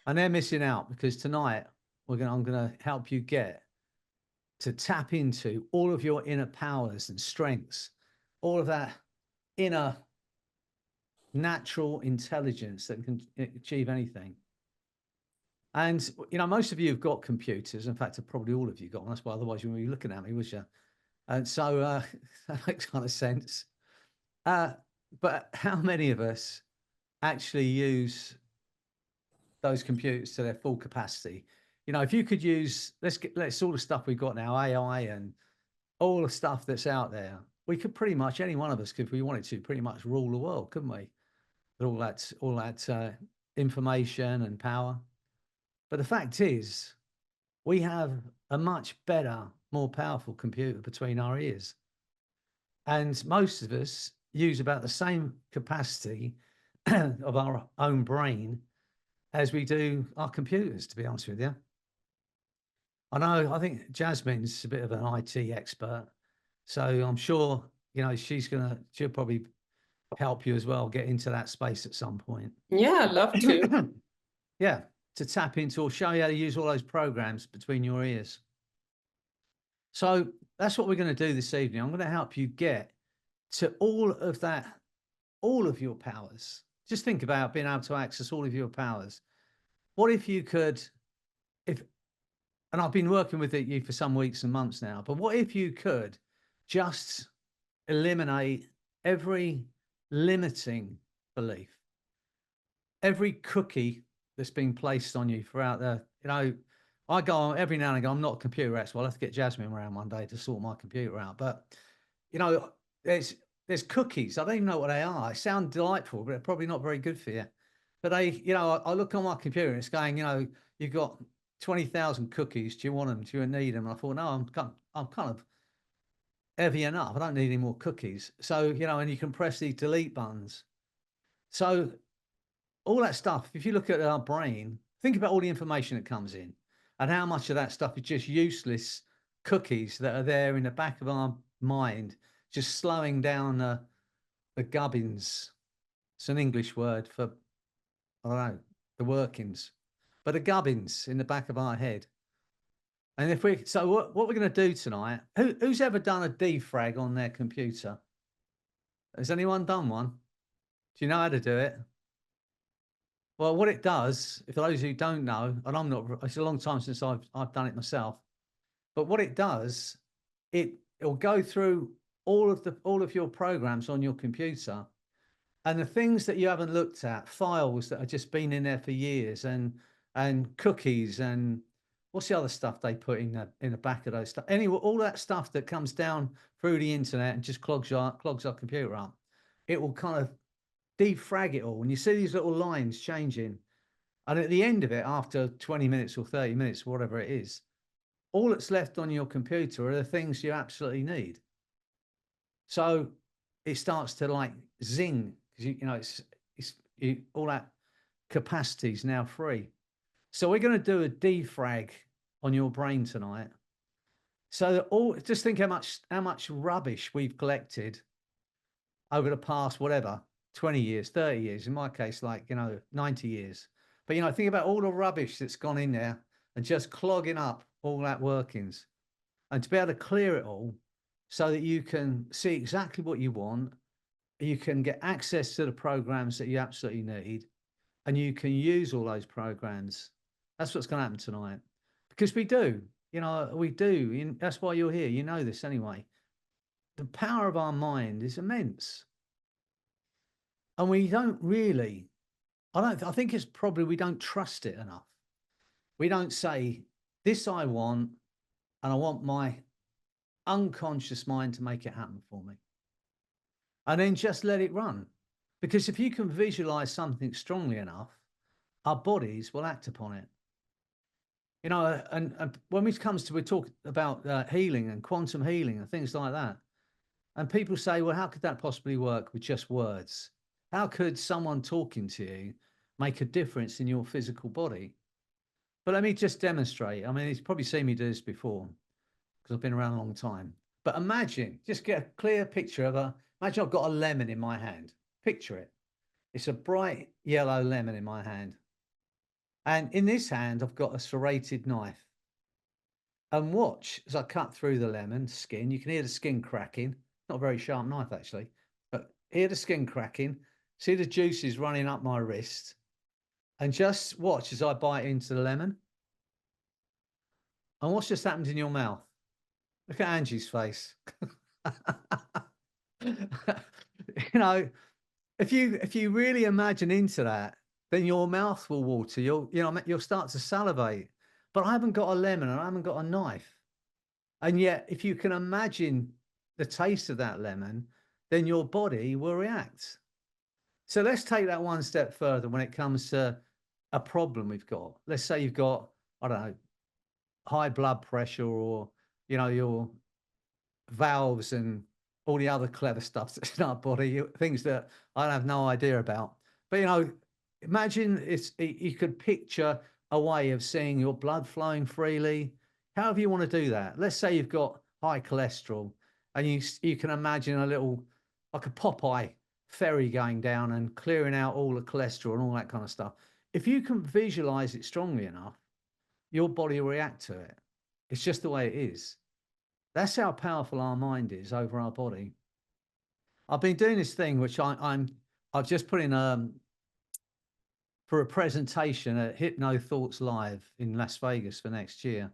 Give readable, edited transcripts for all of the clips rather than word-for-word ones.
And they're missing out because tonight I'm gonna help you get to tap into all of your inner powers and strengths, all of that inner natural intelligence that can achieve anything. And most of you have got computers. In fact, probably all of you got one. That's why otherwise you wouldn't be looking at me, was you? And so that makes kind of sense. But how many of us actually use those computers to their full capacity? If you could use, let's all the stuff we've got now, AI and all the stuff that's out there, we could pretty much, any one of us, if we wanted to, pretty much rule the world, couldn't we? With all that information and power. But the fact is, we have a much better, more powerful computer between our ears. And most of us use about the same capacity of our own brain as we do our computers, to be honest with you. I think Jasmine's a bit of an IT expert. So I'm sure, she'll probably help you as well get into that space at some point. Yeah, I'd love to. Yeah, to tap into or show you how to use all those programs between your ears. So that's what we're going to do this evening. I'm going to help you get to all of that, all of your powers. Just think about being able to access all of your powers. What if you could, and I've been working with you for some weeks and months now, but what if you could just eliminate every limiting belief, every cookie that's been placed on you throughout I go on every now and again, I'm not a computer expert. I'll have to get Jasmine around one day to sort my computer out. But, there's cookies. I don't even know what they are. They sound delightful, but they're probably not very good for you. But I look on my computer and it's going, you've got 20,000 cookies. Do you want them? Do you need them? And I thought, no, I'm kind of heavy enough. I don't need any more cookies. So, and you can press these delete buttons. So all that stuff, if you look at our brain, think about all the information that comes in and how much of that stuff is just useless cookies that are there in the back of our mind, just slowing down the gubbins. It's an English word for, I don't know, the workings, but the gubbins in the back of our head. And what we're going to do tonight, who's ever done a defrag on their computer? Has anyone done one? Do you know how to do it? Well, what it does, if those who don't know, and it's a long time since I've done it myself, but what it does, it'll go through all of your programs on your computer, and the things that you haven't looked at, files that have just been in there for years, and cookies, and what's the other stuff they put in the back of those stuff? Anyway, all that stuff that comes down through the internet and just clogs our computer up, it will kind of defrag it all. And you see these little lines changing. And at the end of it, after 20 minutes or 30 minutes, whatever it is, all that's left on your computer are the things you absolutely need. So it starts to like zing, because all that capacity is now free. So we're going to do a defrag on your brain tonight. So just think how much rubbish we've collected over the past, whatever, 20 years, 30 years, in my case, 90 years. But, think about all the rubbish that's gone in there and just clogging up all that workings, and to be able to clear it all so that you can see exactly what you want. You can get access to the programs that you absolutely need, and you can use all those programs. That's what's going to happen tonight, because we do, we do. That's why you're here. You know this anyway. The power of our mind is immense. And we don't really, I think it's probably we don't trust it enough. We don't say, this I want, and I want my unconscious mind to make it happen for me. And then just let it run. Because if you can visualize something strongly enough, our bodies will act upon it. And when we talk about healing and quantum healing and things like that, and people say, well, how could that possibly work with just words? How could someone talking to you make a difference in your physical body? But let me just demonstrate. I mean, you've probably seen me do this before because I've been around a long time. But imagine, just get a clear picture imagine I've got a lemon in my hand. Picture it. It's a bright yellow lemon in my hand. And in this hand, I've got a serrated knife. And watch as I cut through the lemon skin. You can hear the skin cracking. Not a very sharp knife, actually, but hear the skin cracking. See the juices running up my wrist. And just watch as I bite into the lemon. And what's just happened in your mouth? Look at Angie's face. You know, if you really imagine into that, then your mouth will water. You'll start to salivate. But I haven't got a lemon and I haven't got a knife. And yet, if you can imagine the taste of that lemon, then your body will react. So let's take that one step further when it comes to a problem we've got. Let's say you've got, I don't know, high blood pressure, or, your valves and all the other clever stuff that's in our body, things that I have no idea about. But, imagine you could picture a way of seeing your blood flowing freely, however you want to do that. Let's say you've got high cholesterol and you can imagine a little, like a Popeye ferry going down and clearing out all the cholesterol and all that kind of stuff. If you can visualize it strongly enough, your body will react to it. It's just the way it is. That's how powerful our mind is over our body. I've been doing this thing, which I've just put in for a presentation at Hypno Thoughts Live in Las Vegas for next year.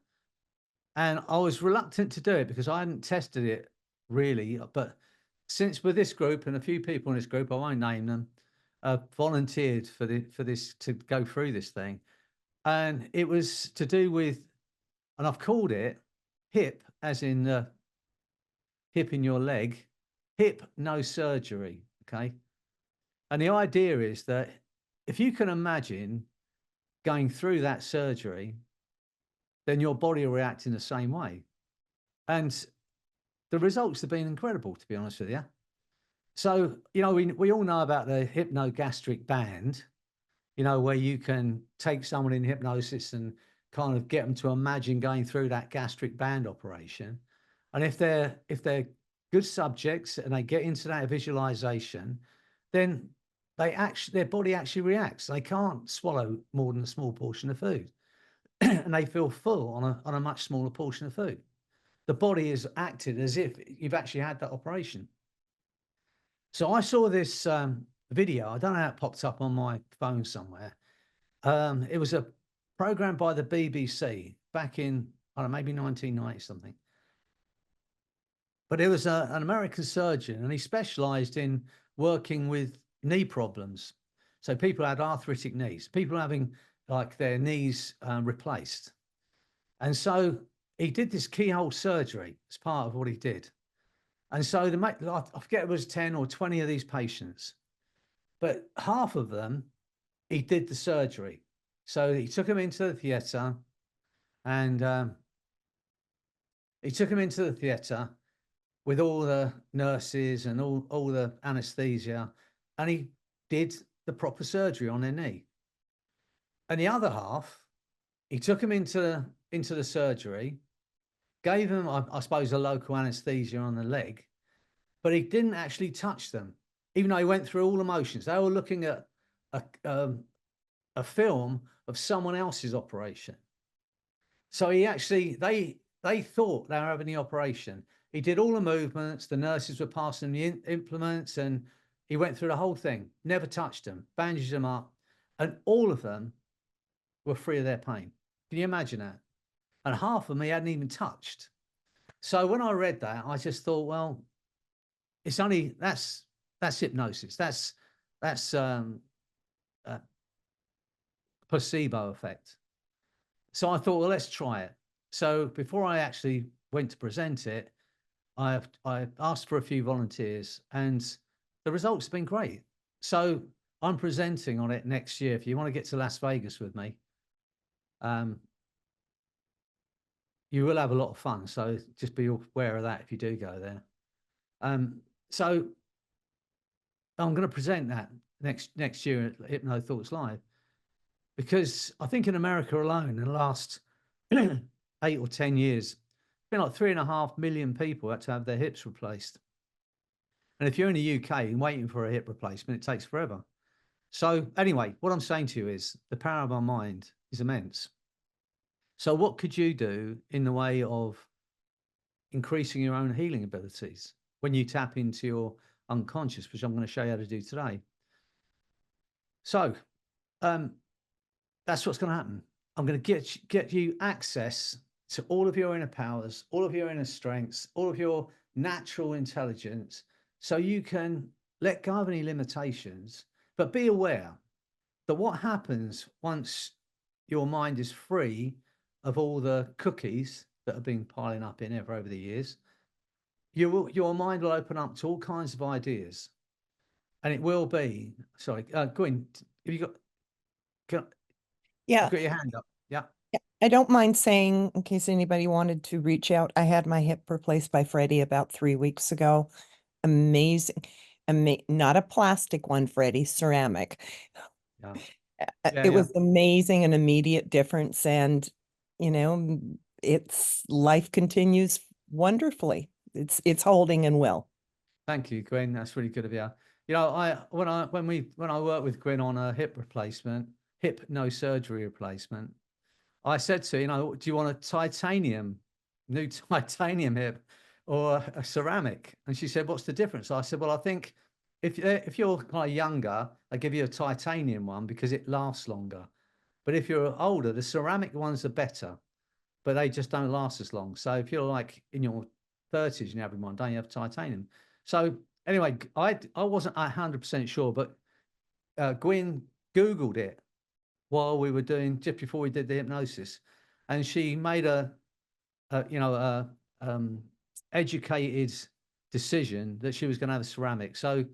And I was reluctant to do it because I hadn't tested it really. But since with this group and a few people in this group, I won't name them, volunteered for this to go through this thing. And it was to do with, and I've called it hip, as in hip in your leg, hip no surgery. Okay. And the idea is that if you can imagine going through that surgery, then your body will react in the same way. And the results have been incredible, to be honest with you. So, we all know about the hypnogastric band, where you can take someone in hypnosis and kind of get them to imagine going through that gastric band operation. And if they're good subjects and they get into that visualization, then their body actually reacts. They can't swallow more than a small portion of food. And they feel full on a much smaller portion of food. The body is acted as if you've actually had that operation. So I saw this video. I don't know how it popped up on my phone somewhere. It was a program by the BBC back in, I don't know, maybe 1990 something. But it was an American surgeon, and he specialized in working with knee problems. So people had arthritic knees, people having like their knees replaced. And so he did this keyhole surgery as part of what he did. And so I forget it was 10 or 20 of these patients, but half of them, he did the surgery. So he took them into the theatre, and he took them into the theatre with all the nurses and all the anesthesia, and he did the proper surgery on their knee. And the other half, he took them into the surgery, gave them, I suppose, a local anesthesia on the leg, but he didn't actually touch them, even though he went through all the motions. They were looking at a film of someone else's operation. So they thought they were having the operation. He did all the movements. The nurses were passing the implements, and he went through the whole thing. Never touched them, bandaged them up, and all of them were free of their pain. Can you imagine that? And half of them he hadn't even touched. So when I read that, I just thought, well, that's hypnosis. That's placebo effect. So I thought, well, let's try it. So before I actually went to present it, I asked for a few volunteers, and the results have been great. So I'm presenting on it next year. If you want to get to Las Vegas with me, you will have a lot of fun. So just be aware of that if you do go there. So I'm going to present that next year at Hypno Thoughts Live, because I think in America alone, in the last 8 or 10 years, it's been like 3.5 million people had to have their hips replaced. And if you're in the UK and waiting for a hip replacement, it takes forever. So anyway, what I'm saying to you is the power of our mind is immense. So what could you do in the way of increasing your own healing abilities when you tap into your unconscious, which I'm going to show you how to do today? So um, that's what's going to happen. I'm going to get you access to all of your inner powers, all of your inner strengths, all of your natural intelligence, so you can let go of any limitations, but be aware that what happens once your mind is free of all the cookies that have been piling up in it over the years, your mind will open up to all kinds of ideas. And it will be, sorry, Gwyn, have you got, can, Yeah. you've got your hand up? Yeah. I don't mind saying, in case anybody wanted to reach out, I had my hip replaced by Freddy about 3 weeks ago. Amazing. Not a plastic one, Freddy, ceramic. Yeah. Yeah. It Yeah. was amazing, an immediate difference. And, it's life continues wonderfully. It's holding and well. Thank you, Gwen. That's really good of you. You know, when I worked with Gwen on a hip replacement, hip no surgery replacement, I said to her, you know, do you want a new titanium hip or a ceramic? And she said, what's the difference? I said, well, I think if you're kind of younger, I give you a titanium one because it lasts longer. But if you're older, the ceramic ones are better, but they just don't last as long. So if you're like in your 30s and you have one, don't you have titanium? So anyway, I wasn't 100% sure, but Gwyn Googled it while we were doing, just before we did the hypnosis, and she made a educated decision that she was going to have a ceramic. So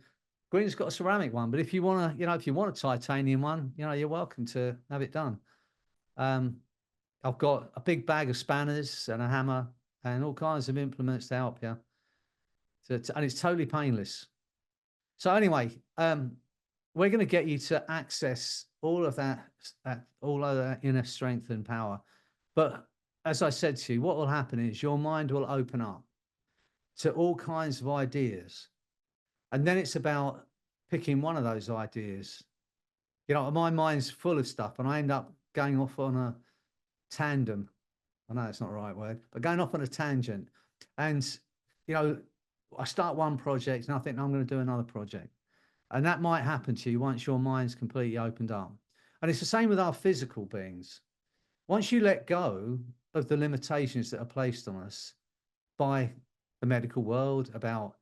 Gwyn's got a ceramic one, but if you want to, if you want a titanium one, you're welcome to have it done. I've got a big bag of spanners and a hammer and all kinds of implements to help you. And it's totally painless. So anyway, we're going to get you to access all of that, all of that inner strength and power. But as I said to you, what will happen is your mind will open up to all kinds of ideas. And then it's about picking one of those ideas. My mind's full of stuff and I end up going off on a tandem. I know it's not the right word, but going off on a tangent. And, I start one project and I think, no, I'm going to do another project. And that might happen to you once your mind's completely opened up. And it's the same with our physical beings. Once you let go of the limitations that are placed on us by the medical world about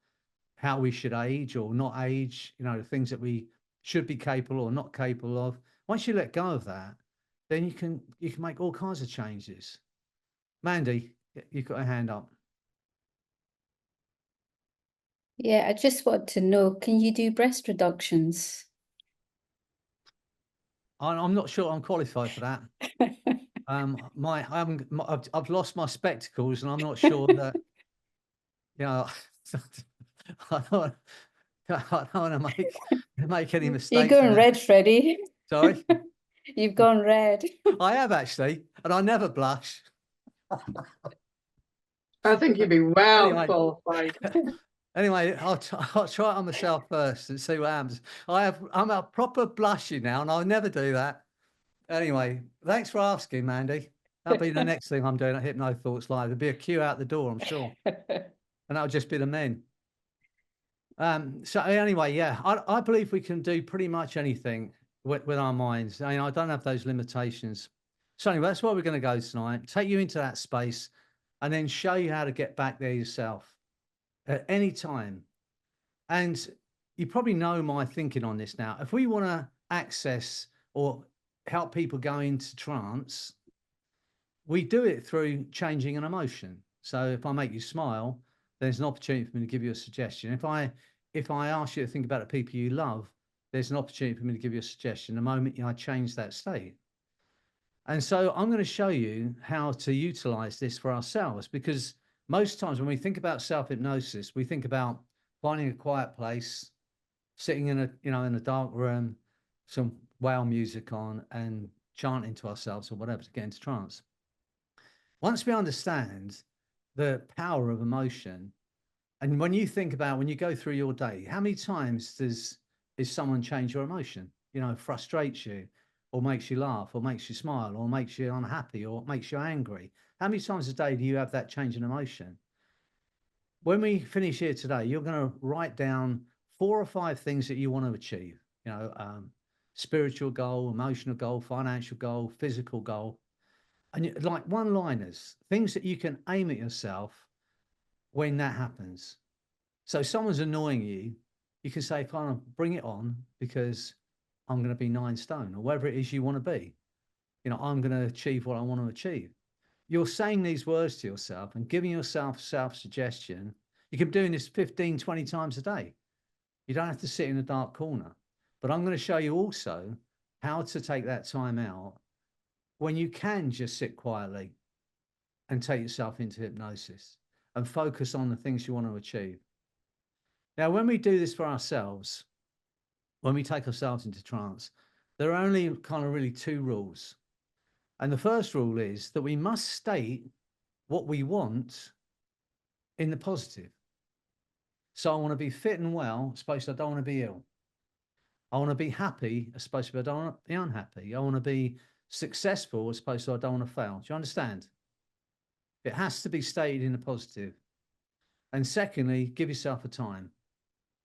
how we should age or not age, the things that we should be capable or not capable of, once you let go of that, then you can make all kinds of changes. Mandy, you've got a hand up. Yeah, I just want to know, can you do breast reductions? I'm not sure I'm qualified for that. I've lost my spectacles, and I'm not sure that I don't, want to make any mistakes. You're going red, Freddy. Sorry, You've gone red. I have actually, and I never blush. I think you'd be well qualified. Anyway, I'll try it on myself first and see what happens. I'm a proper blushy now, and I'll never do that. Anyway, thanks for asking, Mandy. That'll be the next thing I'm doing at Hypno Thoughts Live. There'll be a queue out the door, I'm sure. And that'll just be the men. So anyway, yeah, I believe we can do pretty much anything with our minds. I don't have those limitations. So anyway, that's where we're going to go tonight. Take you into that space and then show you how to get back there yourself at any time. And you probably know my thinking on this now. If we want to access or help people go into trance, we do it through changing an emotion. So if I make you smile, there's an opportunity for me to give you a suggestion. If I ask you to think about the people you love, there's an opportunity for me to give you a suggestion the moment I change that state. And so I'm going to show you how to utilize this for ourselves, because most times when we think about self-hypnosis, we think about finding a quiet place, sitting in a dark room, some whale music on and chanting to ourselves or whatever to get into trance. Once we understand the power of emotion, and when you think about when you go through your day, how many times does someone change your emotion? you know, frustrates you, or makes you laugh, or makes you smile, or makes you unhappy, or makes you angry? How many times a day do you have that change in emotion? When we finish here today, you're going to write down 4 or 5 things that you want to achieve, you know, spiritual goal, emotional goal, financial goal, physical goal. And like one-liners, things that you can aim at yourself when that happens. So someone's annoying you, you can say, kind of bring it on, because I'm going to be 9 stone, or whatever it is you want to be. You know, I'm going to achieve what I want to achieve. You're saying these words to yourself and giving yourself self-suggestion. You can be doing this 15, 20 times a day. You don't have to sit in a dark corner. But I'm going to show you also how to take that time out when you can just sit quietly and take yourself into hypnosis and focus on the things you want to achieve. Now, when we do this for ourselves, when we take ourselves into trance, there are only kind of really 2 rules. And the first rule is that we must state what we want in the positive. So I want to be fit and well, as opposed to I don't want to be ill. I want to be happy, as opposed to I don't want to be unhappy. I want to be successful, as opposed to I don't want to fail. Do you understand? It has to be stated in the positive. And secondly, give yourself a time.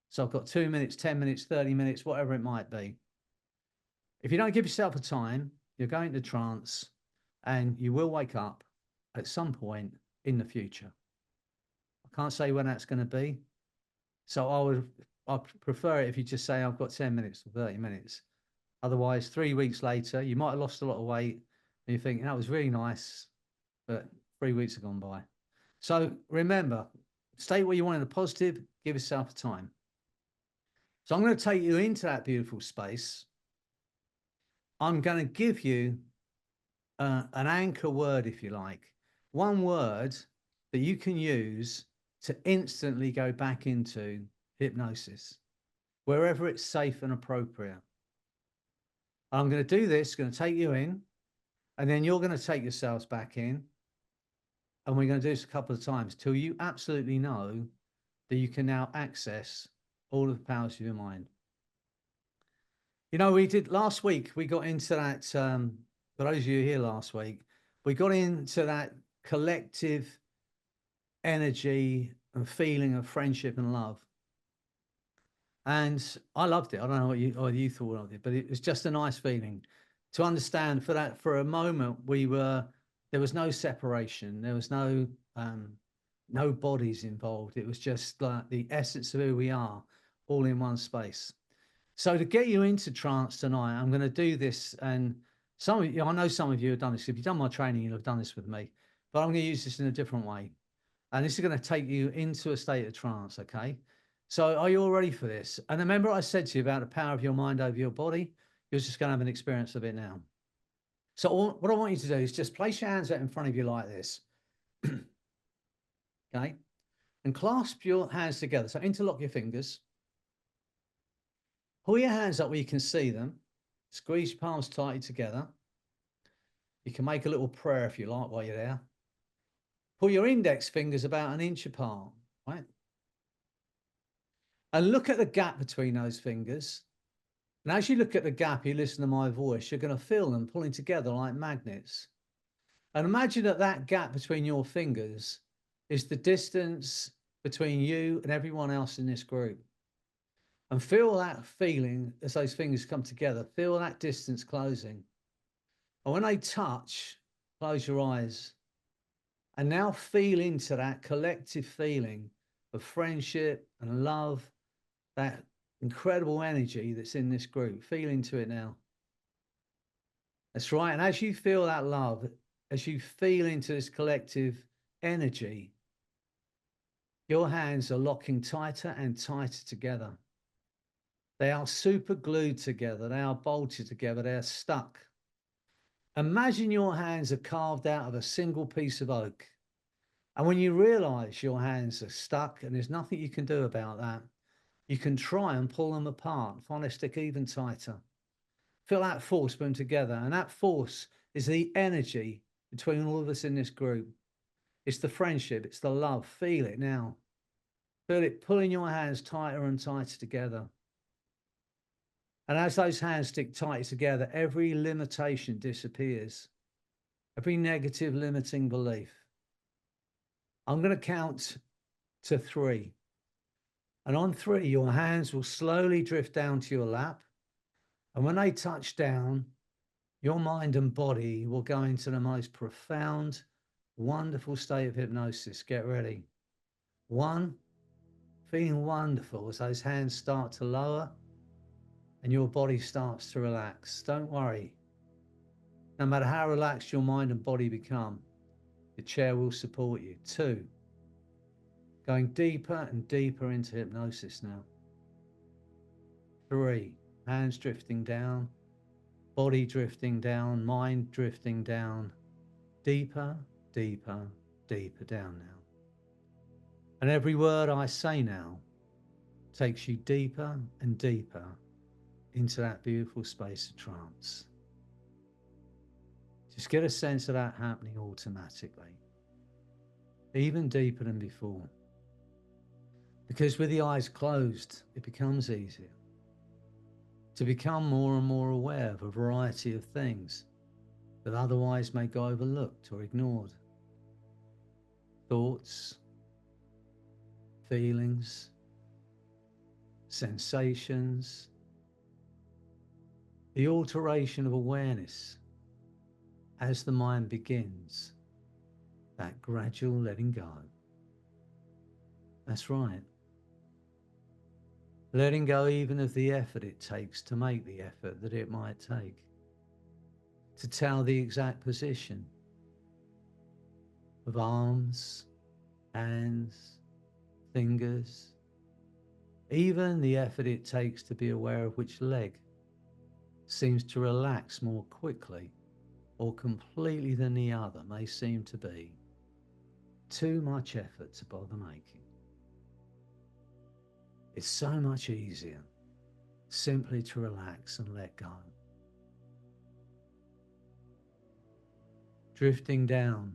So I've got 2 minutes, 10 minutes, 30 minutes, whatever it might be. If you don't give yourself a time, you're going into trance, and you will wake up at some point in the future. I can't say when that's going to be. So I prefer it if you just say, I've got 10 minutes or 30 minutes. Otherwise, 3 weeks later, you might have lost a lot of weight and you think, that was really nice, but 3 weeks have gone by. So remember, state what you want in the positive, give yourself a time. So I'm going to take you into that beautiful space. I'm going to give you an anchor word, if you like, one word that you can use to instantly go back into hypnosis, wherever it's safe and appropriate. I'm going to do this, going to take you in, and then you're going to take yourselves back in. And we're going to do this a couple of times till you absolutely know that you can now access all of the powers of your mind. You know, we did last week, we got into that, for those of you here last week, we got into that collective energy and feeling of friendship and love. And I loved it. I don't know what you thought of it, but it was just a nice feeling to understand for a moment, there was no separation. There was no bodies involved. It was just like the essence of who we are, all in one space. So to get you into trance tonight, I'm going to do this. And some of you, I know some of you have done this. If you've done my training, you'll have done this with me, but I'm going to use this in a different way. And this is going to take you into a state of trance. Okay. So are you all ready for this? And remember, I said to you about the power of your mind over your body. You're just going to have an experience of it now. So what I want you to do is just place your hands out in front of you like this. Okay. And clasp your hands together. So interlock your fingers. Pull your hands up where you can see them. Squeeze your palms tightly together. You can make a little prayer if you like while you're there. Pull your index fingers about 1 inch apart, right? And look at the gap between those fingers. And as you look at the gap, you listen to my voice, you're going to feel them pulling together like magnets. And imagine that that gap between your fingers is the distance between you and everyone else in this group. And feel that feeling as those fingers come together. Feel that distance closing. And when they touch, close your eyes. And now feel into that collective feeling of friendship and love, that incredible energy that's in this group. Feel into it now. That's right. And as you feel that love, as you feel into this collective energy, your hands are locking tighter and tighter together. They are super glued together. They are bolted together. They are stuck. Imagine your hands are carved out of a single piece of oak. And when you realize your hands are stuck and there's nothing you can do about that, you can try and pull them apart, find they stick even tighter. Feel that force put them together. And that force is the energy between all of us in this group. It's the friendship. It's the love. Feel it now. Feel it pulling your hands tighter and tighter together. And as those hands stick tight together, every limitation disappears, every negative limiting belief. I'm going to count to 3. And on 3, your hands will slowly drift down to your lap. And when they touch down, your mind and body will go into the most profound, wonderful state of hypnosis. Get ready. 1, feeling wonderful as those hands start to lower and your body starts to relax. Don't worry. No matter how relaxed your mind and body become, the chair will support you. 2, going deeper and deeper into hypnosis now. 3, hands drifting down, body drifting down, mind drifting down, deeper, deeper, deeper down now. And every word I say now takes you deeper and deeper into that beautiful space of trance. Just get a sense of that happening automatically, even deeper than before. Because with the eyes closed, it becomes easier to become more and more aware of a variety of things that otherwise may go overlooked or ignored. Thoughts, feelings, sensations, the alteration of awareness as the mind begins that gradual letting go. That's right. Letting go even of the effort it takes to make the effort that it might take, to tell the exact position of arms, hands, fingers, even the effort it takes to be aware of which leg seems to relax more quickly or completely than the other may seem to be too much effort to bother making. It's so much easier simply to relax and let go. Drifting down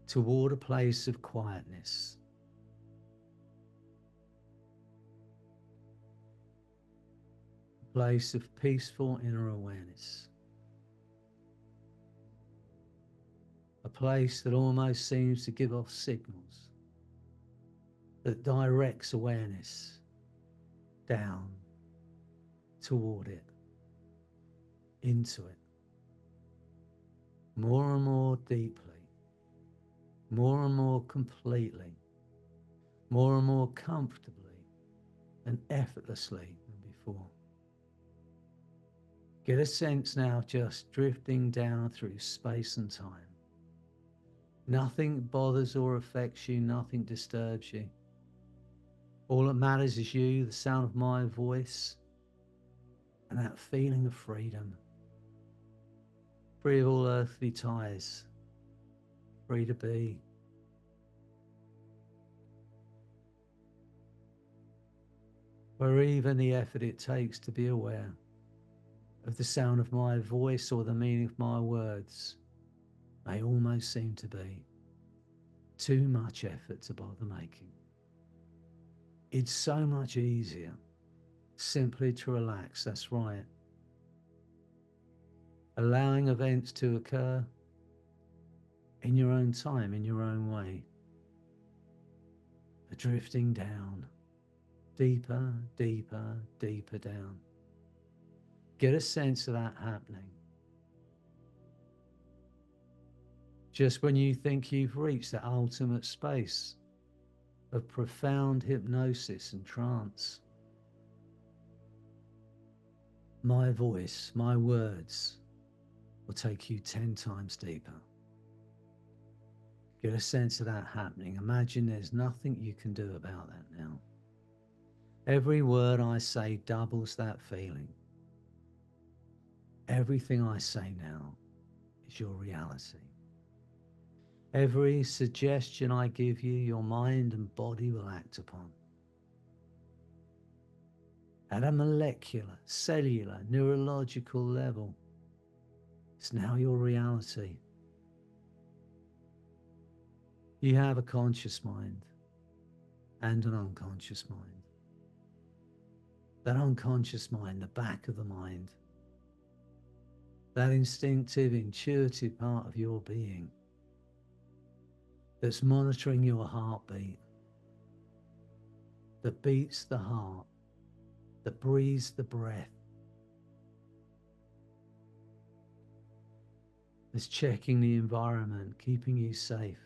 toward a place of quietness. A place of peaceful inner awareness. A place that almost seems to give off signals, that directs awareness down toward it, into it, more and more deeply, more and more completely, more and more comfortably and effortlessly than before. Get a sense now of just drifting down through space and time. Nothing bothers or affects you, nothing disturbs you. All that matters is you, the sound of my voice, and that feeling of freedom. Free of all earthly ties, free to be. Where even the effort it takes to be aware of the sound of my voice or the meaning of my words may almost seem to be too much effort to bother making. It's so much easier simply to relax, that's right. Allowing events to occur in your own time, in your own way. Drifting down, deeper, deeper, deeper down. Get a sense of that happening. Just when you think you've reached that ultimate space of profound hypnosis and trance, my voice, my words will take you 10 times deeper. Get a sense of that happening. Imagine there's nothing you can do about that now. Every word I say doubles that feeling. Everything I say now is your reality. Every suggestion I give you, your mind and body will act upon. At a molecular, cellular, neurological level, it's now your reality. You have a conscious mind and an unconscious mind. that unconscious mind, the back of the mind, that instinctive, intuitive part of your being that's monitoring your heartbeat, that beats the heart, that breathes the breath, that's checking the environment, keeping you safe,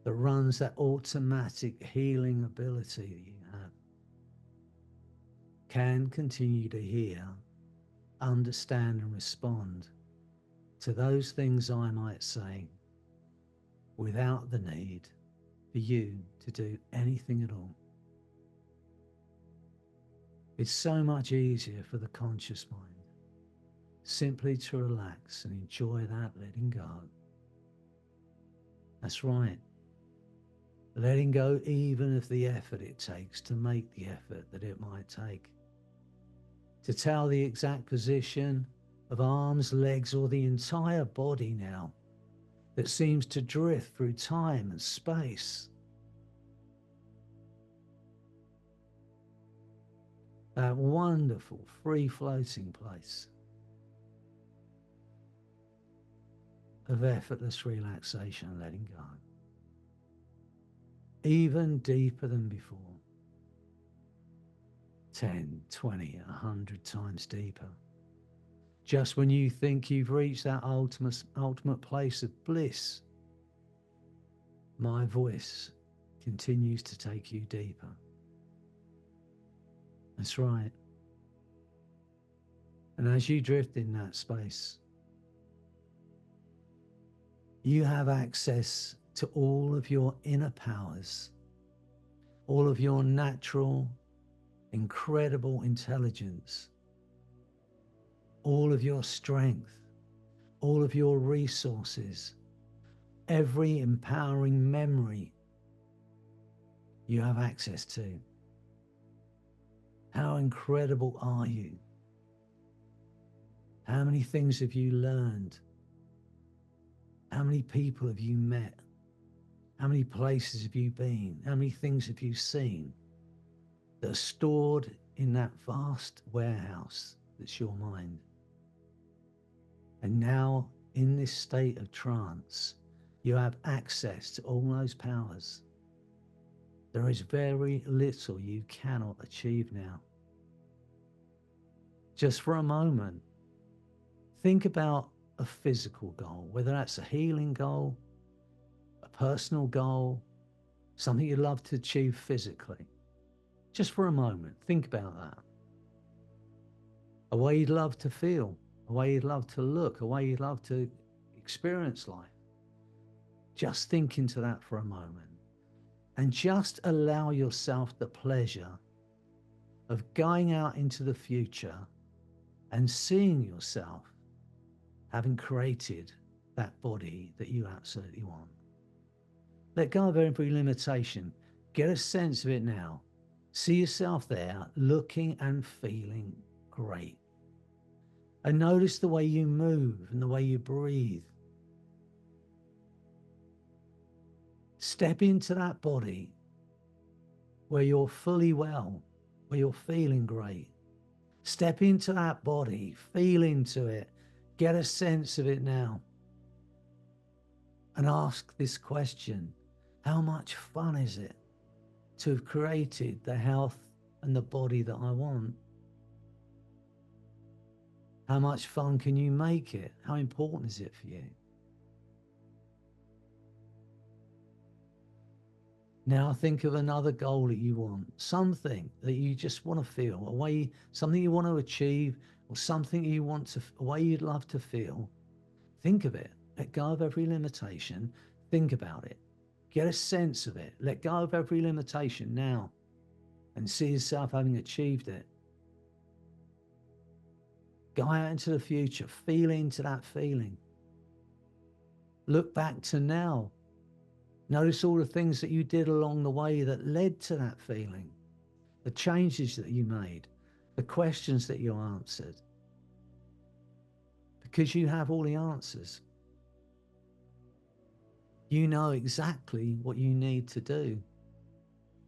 that runs that automatic healing ability that you have, can continue to hear, understand and respond to those things I might say without the need for you to do anything at all. It's so much easier for the conscious mind simply to relax and enjoy that letting go. That's right. Letting go even of the effort it takes to make the effort that it might take. To tell the exact position of arms, legs, or the entire body now that seems to drift through time and space. That wonderful free-floating place of effortless relaxation and letting go. Even deeper than before. 10, 20, 100 times deeper. Just when you think you've reached that ultimate place of bliss, my voice continues to take you deeper. That's right. And as you drift in that space, you have access to all of your inner powers, all of your natural, incredible intelligence, all of your strength, all of your resources, every empowering memory you have access to. How incredible are you? How many things have you learned? How many people have you met? How many places have you been? How many things have you seen that are stored in that vast warehouse that's your mind? And now, in this state of trance, you have access to all those powers. There is very little you cannot achieve now. Just for a moment, think about a physical goal, whether that's a healing goal, a personal goal, something you'd love to achieve physically. Just for a moment, think about that. A way you'd love to feel, a way you'd love to look, a way you'd love to experience life. Just think into that for a moment and just allow yourself the pleasure of going out into the future and seeing yourself having created that body that you absolutely want. Let go of every limitation. Get a sense of it now. See yourself there looking and feeling great. And notice the way you move and the way you breathe. Step into that body where you're fully well, where you're feeling great. Step into that body, feel into it, get a sense of it now. And ask this question: how much fun is it to have created the health and the body that I want? How much fun can you make it? How important is it for you? Now think of another goal that you want, something that you just want to feel, a way, something you want to achieve, or something you want to, a way you'd love to feel. Think of it. Let go of every limitation. Think about it. Get a sense of it. Let go of every limitation now and see yourself having achieved it. Go out into the future. Feel into that feeling. Look back to now. Notice all the things that you did along the way that led to that feeling, the changes that you made, the questions that you answered. Because you have all the answers. You know exactly what you need to do.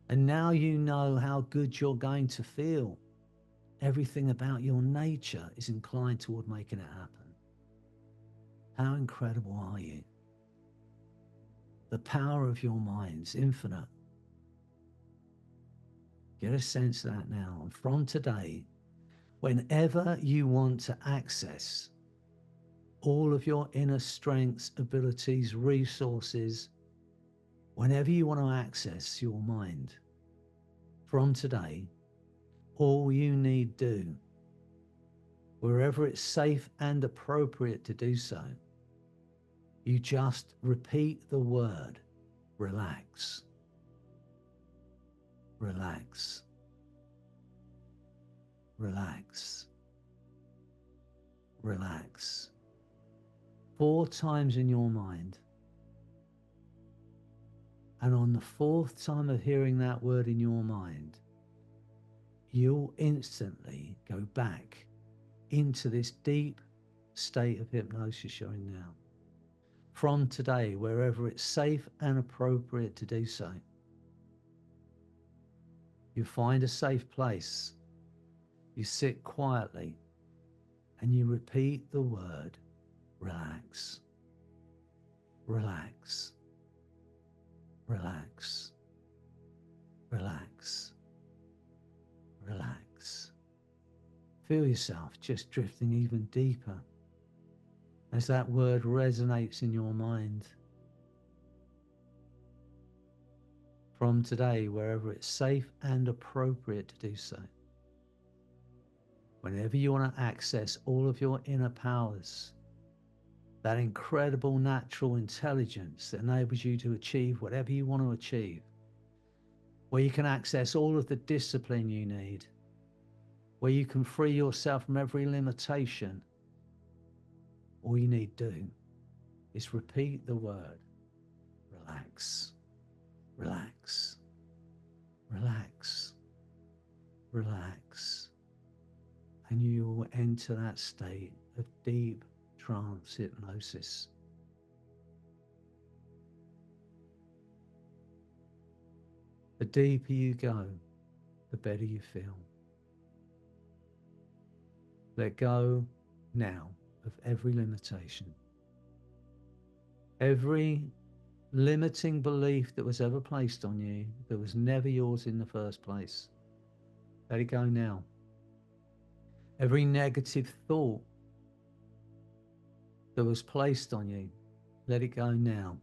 And now you know how good you're going to feel. Everything about your nature is inclined toward making it happen. How incredible are you? The power of your mind's infinite. Get a sense of that now. And from today, whenever you want to access all of your inner strengths, abilities, resources, whenever you want to access your mind, from today, all you need do, wherever it's safe and appropriate to do so, you just repeat the word, relax, relax, relax, relax. 4 times in your mind. And on the 4th time of hearing that word in your mind, you'll instantly go back into this deep state of hypnosis you're in now. From today, wherever it's safe and appropriate to do so, you find a safe place, you sit quietly, and you repeat the word, relax, relax, relax, relax, relax. Feel yourself just drifting even deeper as that word resonates in your mind. From today, wherever it's safe and appropriate to do so, whenever you want to access all of your inner powers, that incredible natural intelligence that enables you to achieve whatever you want to achieve, where you can access all of the discipline you need, where you can free yourself from every limitation, all you need to do is repeat the word, relax, relax, relax, relax, and you will enter that state of deep trance hypnosis. The deeper you go, the better you feel. Let go now of every limitation. Every limiting belief that was ever placed on you that was never yours in the first place. Let it go now. Every negative thought that was placed on you, let it go now.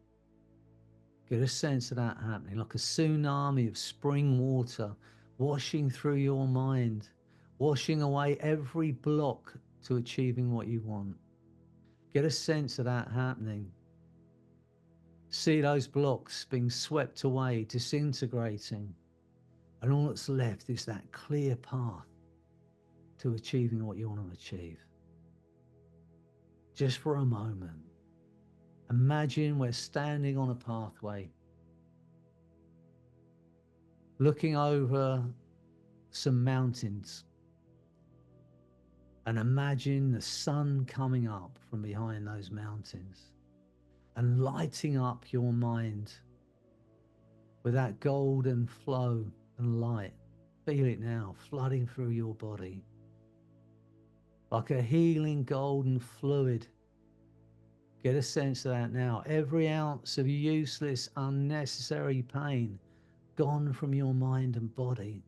Get a sense of that happening, like a tsunami of spring water washing through your mind, washing away every block to achieving what you want. Get a sense of that happening. See those blocks being swept away, disintegrating, and all that's left is that clear path to achieving what you want to achieve. Just for a moment, imagine we're standing on a pathway, looking over some mountains, and imagine the sun coming up from behind those mountains and lighting up your mind with that golden flow and light. Feel it now, flooding through your body like a healing golden fluid. Get a sense of that now. Every ounce of useless, unnecessary pain gone from your mind and body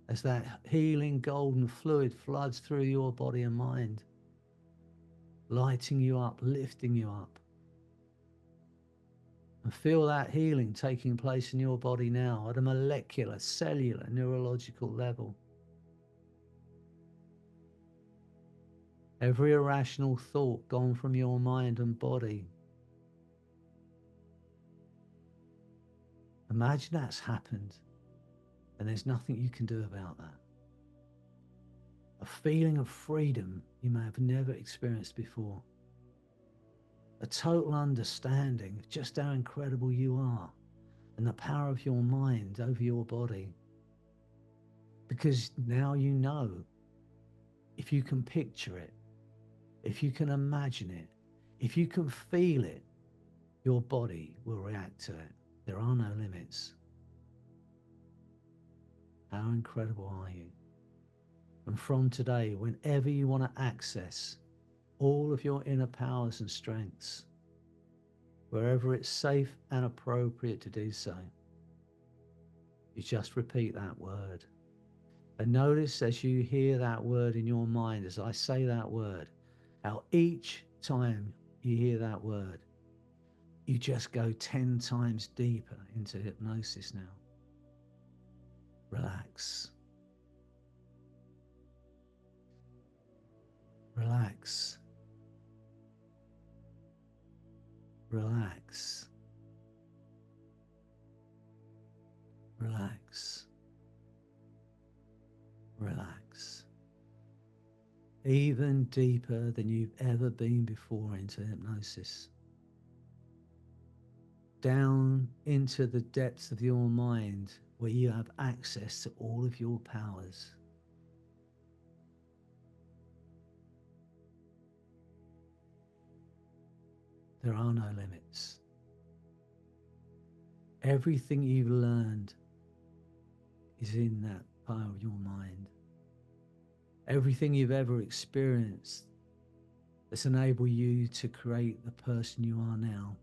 as that healing golden fluid floods through your body and mind, lighting you up, lifting you up. And feel that healing taking place in your body now at a molecular, cellular, neurological level. Every irrational thought gone from your mind and body. Imagine that's happened and there's nothing you can do about that. A feeling of freedom you may have never experienced before. A total understanding of just how incredible you are and the power of your mind over your body. Because now you know, if you can picture it, if you can imagine it, if you can feel it, your body will react to it. There are no limits. How incredible are you? And from today, whenever you want to access all of your inner powers and strengths, wherever it's safe and appropriate to do so, you just repeat that word. And notice as you hear that word in your mind, as I say that word, how each time you hear that word, you just go 10 times deeper into hypnosis now. Relax. Relax. Relax. Relax. Relax. Even deeper than you've ever been before into hypnosis. Down into the depths of your mind where you have access to all of your powers. There are no limits. Everything you've learned is in that part of your mind. Everything you've ever experienced that's enabled you to create the person you are now,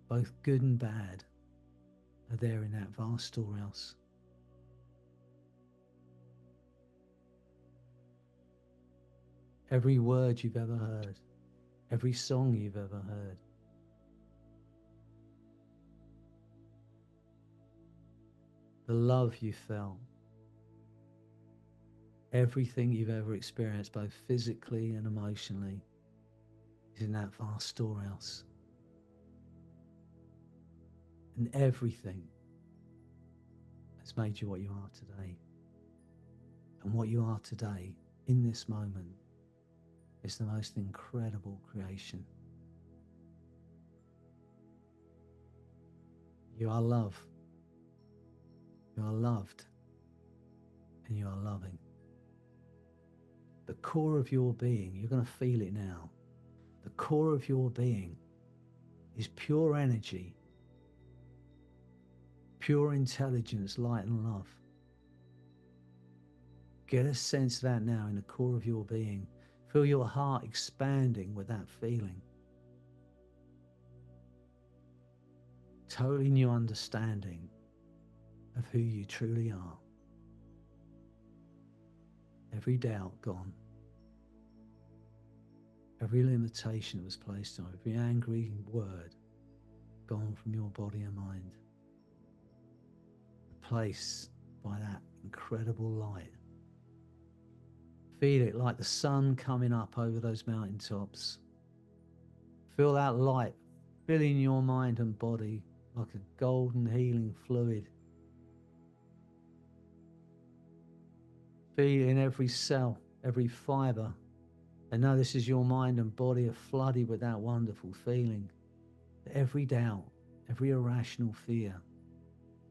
both good and bad, are there in that vast storehouse. Every word you've ever heard, every song you've ever heard, the love you felt, everything you've ever experienced, both physically and emotionally, is in that vast storehouse. And everything has made you what you are today. And what you are today, in this moment, is the most incredible creation. You are love. You are loved. And you are loving. The core of your being, you're going to feel it now. The core of your being is pure energy, pure intelligence, light and love. Get a sense of that now in the core of your being. Feel your heart expanding with that feeling. Totally new understanding of who you truly are. Every doubt gone. Every limitation that was placed on, every angry word gone from your body and mind. Replaced by that incredible light. Feel it like the sun coming up over those mountaintops. Feel that light filling your mind and body like a golden healing fluid. Feel it in every cell, every fiber. And know this is your mind and body are flooded with that wonderful feeling. Every doubt, every irrational fear,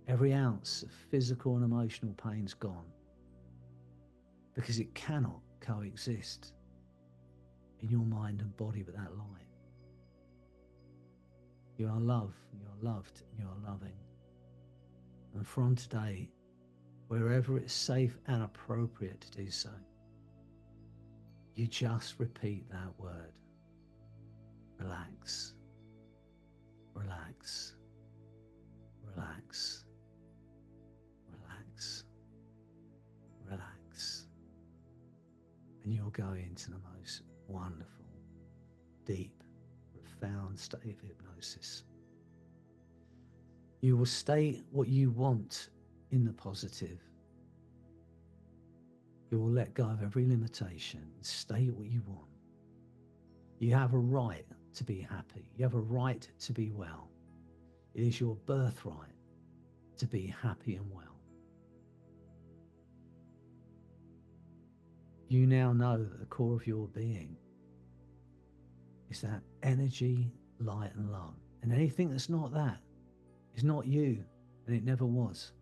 every ounce of physical and emotional pain's gone. Because it cannot coexist in your mind and body with that light. You are love, you are loved, you are loving. And from today, wherever it's safe and appropriate to do so, you just repeat that word. Relax, relax, relax, relax, relax. And you'll go into the most wonderful, deep, profound state of hypnosis. You will state what you want in the positive. You will let go of every limitation and state what you want. You have a right to be happy. You have a right to be well. It is your birthright to be happy and well. You now know that the core of your being is that energy, light and love. And anything that's not that is not you, and it never was.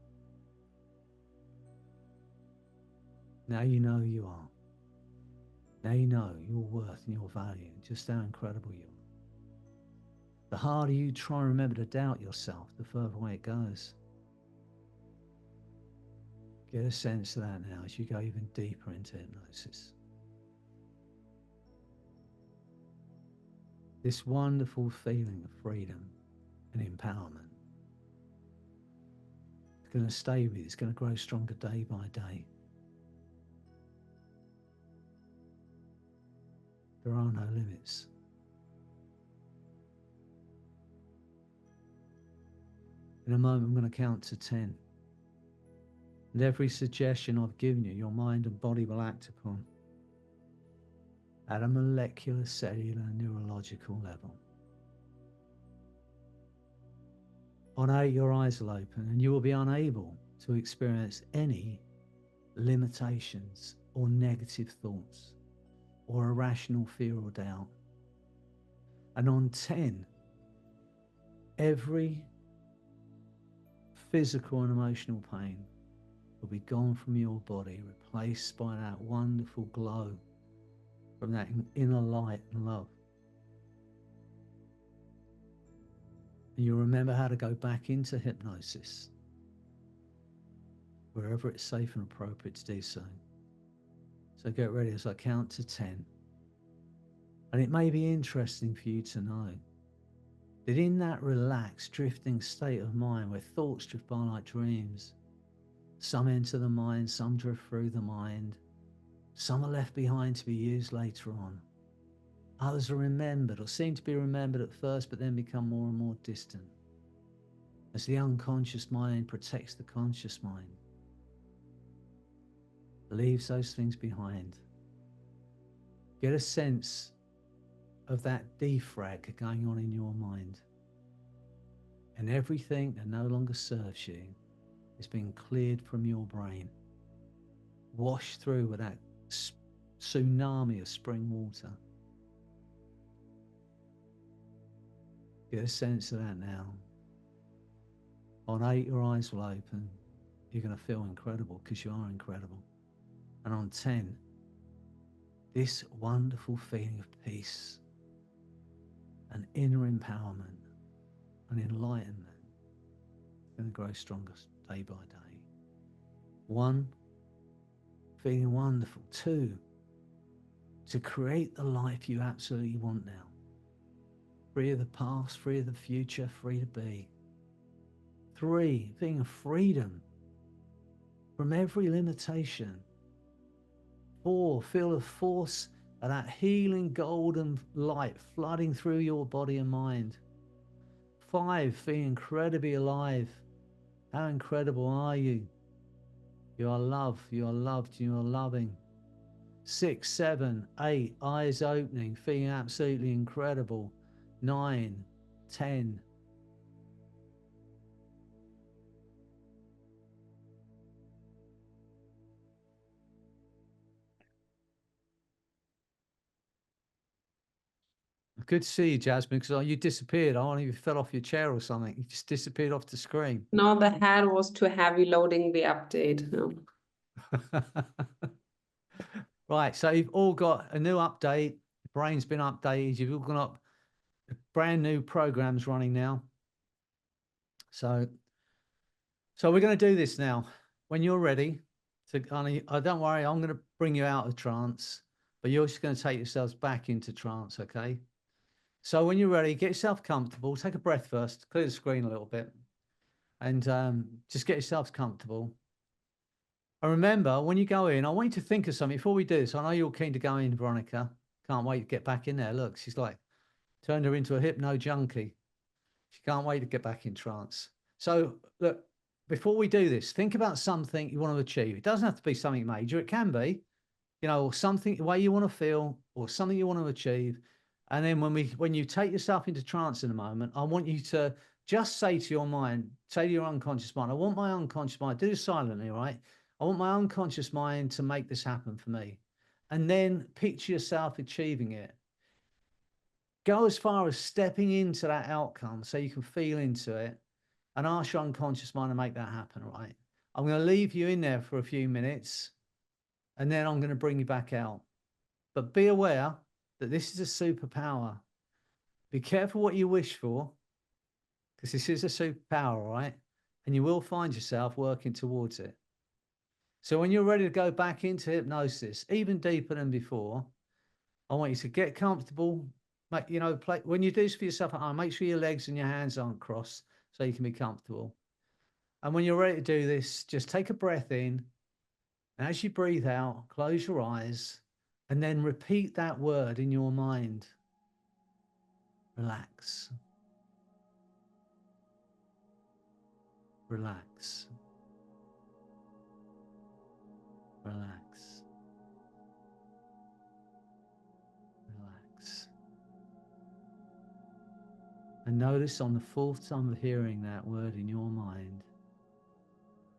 Now you know who you are. Now you know your worth and your value, and just how incredible you are. The harder you try and remember to doubt yourself, the further away it goes. Get a sense of that now as you go even deeper into hypnosis. This wonderful feeling of freedom and empowerment. It's going to stay with you. It's going to grow stronger day by day. There are no limits. In a moment, I'm going to count to 10. And every suggestion I've given you, your mind and body will act upon at a molecular, cellular, neurological level. On 8, your eyes will open and you will be unable to experience any limitations or negative thoughts or irrational fear or doubt. And on 10, every physical and emotional pain will be gone from your body, replaced by that wonderful glow from that inner light and love. And you'll remember how to go back into hypnosis wherever it's safe and appropriate to do so. So get ready as I count to 10. And it may be interesting for you to know that in that relaxed, drifting state of mind where thoughts drift by like dreams, some enter the mind, some drift through the mind, some are left behind to be used later on. Others are remembered or seem to be remembered at first, but then become more and more distant as the unconscious mind protects the conscious mind, leaves those things behind. Get a sense of that defrag going on in your mind, and everything that no longer serves you is being cleared from your brain, washed through with that tsunami of spring water. Get a sense of that now. On 8, your eyes will open. You're going to feel incredible because you are incredible. And on 10, this wonderful feeling of peace and inner empowerment and enlightenment is going to grow stronger day by day. 1, feeling wonderful. 2, to create the life you absolutely want now. Free of the past, free of the future, free to be. 3, feeling of freedom from every limitation. 4, feel the force of that healing golden light flooding through your body and mind. 5, feel incredibly alive. How incredible are you? You are loved, you are loved, you are loving. 6, 7, 8, eyes opening, feeling absolutely incredible. 9, 10. Good to see you, Jasmine, because you disappeared. I don't know if you fell off your chair or something. You just disappeared off the screen. No, the head was too heavy loading the update. No. Right, so you've all got a new update. The brain's been updated. You've all got brand new programs running now. So we're going to do this now. When you're ready, don't worry, I'm going to bring you out of trance, but you're just going to take yourselves back into trance, okay? So when you're ready, get yourself comfortable. Take a breath first, clear the screen a little bit, and just get yourselves comfortable. And remember, when you go in, I want you to think of something. Before we do this, I know you're keen to go in, Veronica. Can't wait to get back in there. Look, she's like, turned her into a hypno junkie. She can't wait to get back in trance. So look, before we do this, think about something you want to achieve. It doesn't have to be something major. It can be, or something, the way you want to feel, or something you want to achieve. And then when you take yourself into trance in a moment, I want you to just say to your mind, say to your unconscious mind, I want my unconscious mind, do this silently, right? I want my unconscious mind to make this happen for me. And then picture yourself achieving it. Go as far as stepping into that outcome so you can feel into it and ask your unconscious mind to make that happen, right? I'm going to leave you in there for a few minutes and then I'm going to bring you back out. But be aware that this is a superpower. Be careful what you wish for, because this is a superpower, right? And you will find yourself working towards it. So when you're ready to go back into hypnosis, even deeper than before, I want you to get comfortable. You know, when you do this for yourself at home, make sure your legs and your hands aren't crossed so you can be comfortable. And when you're ready to do this, just take a breath in. And as you breathe out, close your eyes and then repeat that word in your mind. Relax. Relax. Relax. Relax. And notice on the fourth time of hearing that word in your mind,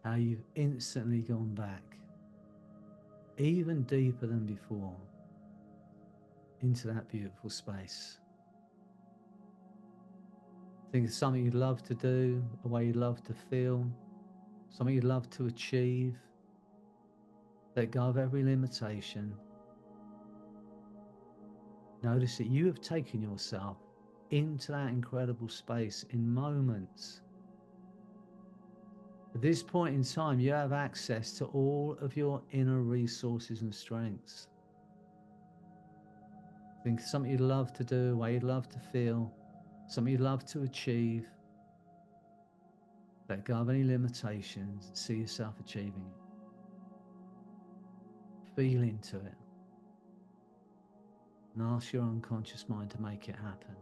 how you've instantly gone back, even deeper than before, into that beautiful space. Think of something you'd love to do, a way you'd love to feel, something you'd love to achieve. Let go of every limitation. Notice that you have taken yourself into that incredible space in moments. At this point in time, you have access to all of your inner resources and strengths. Think of something you'd love to do, a way you'd love to feel, something you'd love to achieve. Let go of any limitations and see yourself achieving it. Feel into it. And ask your unconscious mind to make it happen.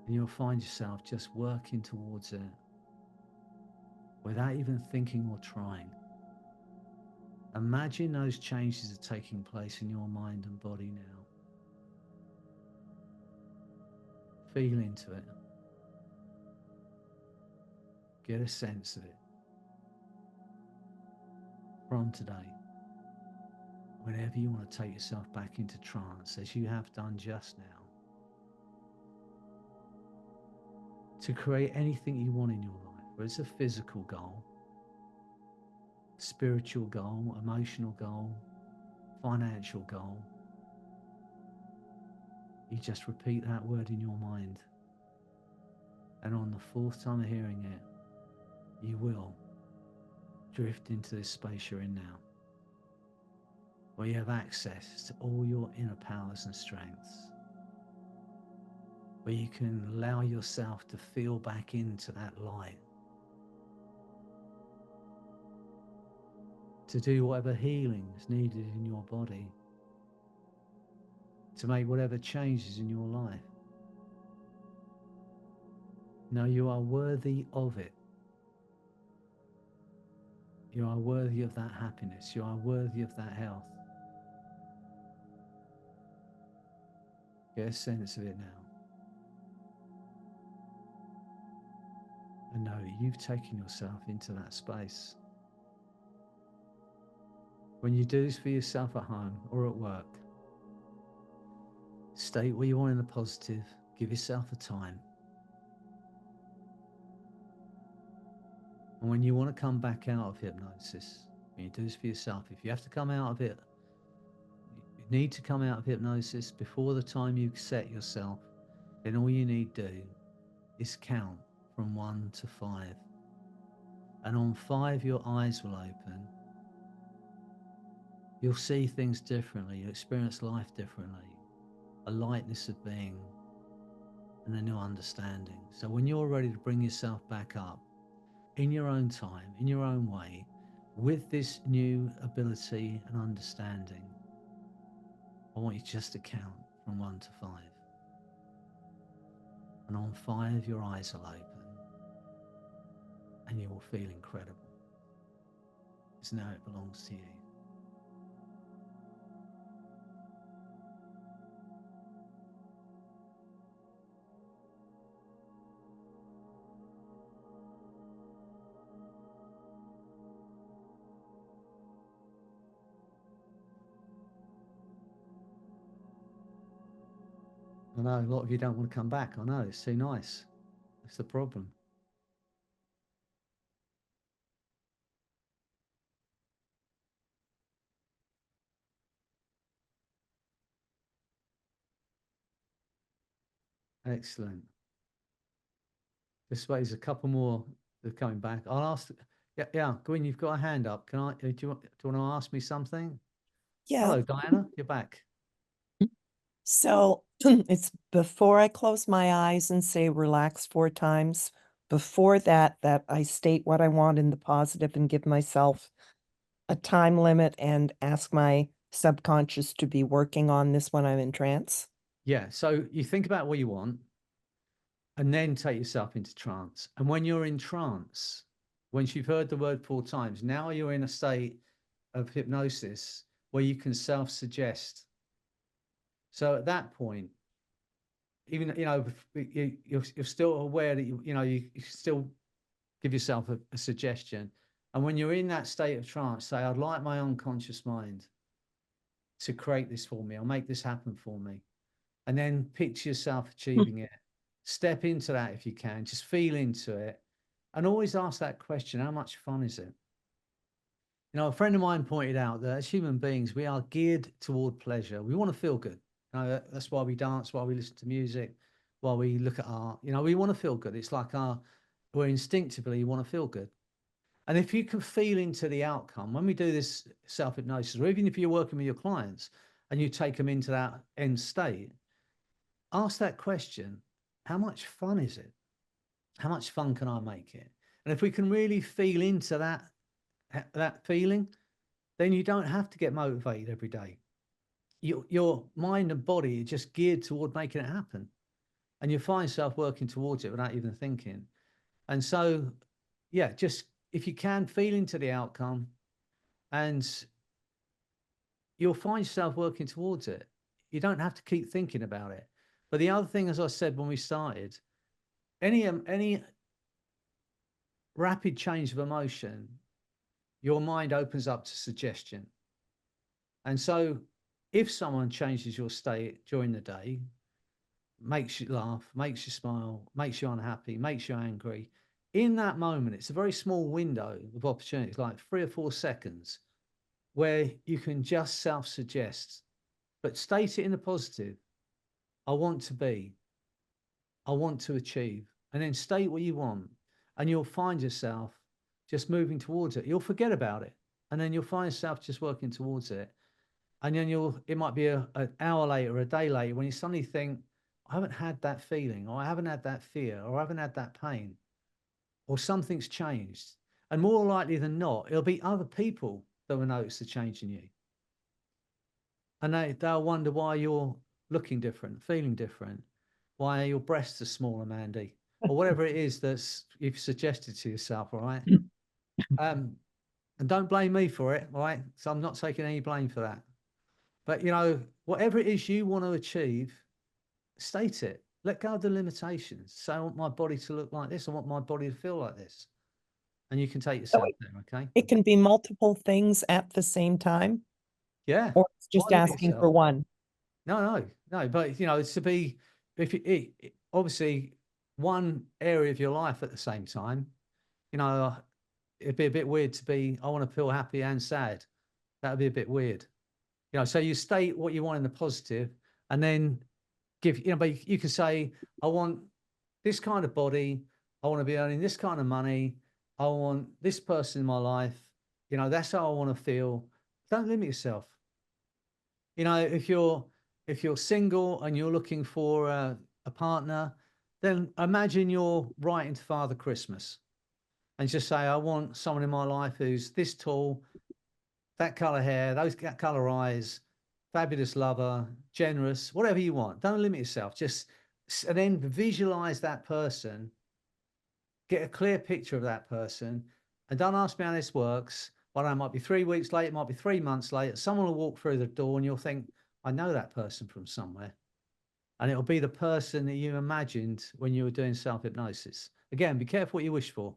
And you'll find yourself just working towards it without even thinking or trying. Imagine those changes are taking place in your mind and body now. Feel into it. Get a sense of it. From today, whenever you want to take yourself back into trance, as you have done just now, to create anything you want in your life, whether it's a physical goal, spiritual goal, emotional goal, financial goal, you just repeat that word in your mind. And on the fourth time of hearing it, you will drift into this space you're in now, where you have access to all your inner powers and strengths, where you can allow yourself to feel back into that light, to do whatever healing is needed in your body, to make whatever changes in your life. Now you are worthy of it. You are worthy of that happiness. You are worthy of that health. Get a sense of it now. And know that you've taken yourself into that space. When you do this for yourself at home or at work, state what you want in the positive. Give yourself a time. And when you want to come back out of hypnosis, when you do this for yourself, if you have to come out of it, you need to come out of hypnosis before the time you set yourself, then all you need to do is count from 1 to 5. And on 5, your eyes will open. You'll see things differently. You'll experience life differently. A lightness of being and a new understanding. So when you're ready to bring yourself back up, in your own time, in your own way, with this new ability and understanding, I want you just to count from 1 to 5. And on 5, your eyes will open and you will feel incredible. Because now it belongs to you. I know a lot of you don't want to come back. I know, it's too nice. That's the problem. Excellent. This way is a couple more that are coming back. I'll ask, Yeah, Gwyn, you've got a hand up. Can I? Do you want to ask me something? Yeah. Hello, Diana. You're back. So it's before I close my eyes and say relax 4 times. Before that I state what I want in the positive and give myself a time limit and ask my subconscious to be working on this when I'm in trance. Yeah. So you think about what you want, and then take yourself into trance. And when you're in trance, once you've heard the word 4 times, now you're in a state of hypnosis where you can self-suggest. So at that point, even you're still aware that you still give yourself a suggestion. And when you're in that state of trance, say, I'd like my unconscious mind to create this for me, or make this happen for me. And then picture yourself achieving it. Step into that if you can, just feel into it. And always ask that question, how much fun is it? A friend of mine pointed out that as human beings, we are geared toward pleasure. We want to feel good. That's why we dance, why we listen to music, why we look at art. We want to feel good. It's like we're instinctively want to feel good. And if you can feel into the outcome, when we do this self-hypnosis, or even if you're working with your clients and you take them into that end state, ask that question, how much fun is it? How much fun can I make it? And if we can really feel into that feeling, then you don't have to get motivated every day. Your mind and body are just geared toward making it happen. And you find yourself working towards it without even thinking. And so, yeah, just if you can feel into the outcome, and you'll find yourself working towards it. You don't have to keep thinking about it. But the other thing, as I said when we started, any rapid change of emotion, your mind opens up to suggestion. And so if someone changes your state during the day, makes you laugh, makes you smile, makes you unhappy, makes you angry, in that moment, it's a very small window of opportunity, it's like 3 or 4 seconds, where you can just self-suggest, but state it in the positive. I want to be, I want to achieve, and then state what you want, and you'll find yourself just moving towards it. You'll forget about it, and then you'll find yourself just working towards it. And then it might be an hour later, a day later, when you suddenly think, I haven't had that feeling, or I haven't had that fear, or I haven't had that pain, or something's changed. And more likely than not, it'll be other people that will notice the change in you. And they'll wonder why you're looking different, feeling different, why your breasts are smaller, Mandy, or whatever it is that's you've suggested to yourself, all right? And don't blame me for it, all right? So I'm not taking any blame for that. But, whatever it is you want to achieve, state it. Let go of the limitations. Say, I want my body to look like this. I want my body to feel like this. And you can take yourself there, okay? It can be multiple things at the same time, Yeah. or it's just Why limit asking for yourself? one. No. But, it's to be, if obviously one area of your life at the same time, it'd be a bit weird to be, I want to feel happy and sad. That would be a bit weird. So you state what you want in the positive, and then give, but you can say, I want this kind of body. I want to be earning this kind of money. I want this person in my life. That's how I want to feel. Don't limit yourself. If you're single and you're looking for a partner, then imagine you're writing to Father Christmas and just say, I want someone in my life who's this tall, that color hair, that color eyes, fabulous lover, generous, whatever you want. Don't limit yourself. And then visualize that person, get a clear picture of that person, and don't ask me how this works. Well, it might be 3 weeks late, it might be 3 months later. Someone will walk through the door and you'll think, I know that person from somewhere. And it'll be the person that you imagined when you were doing self-hypnosis. Again, be careful what you wish for,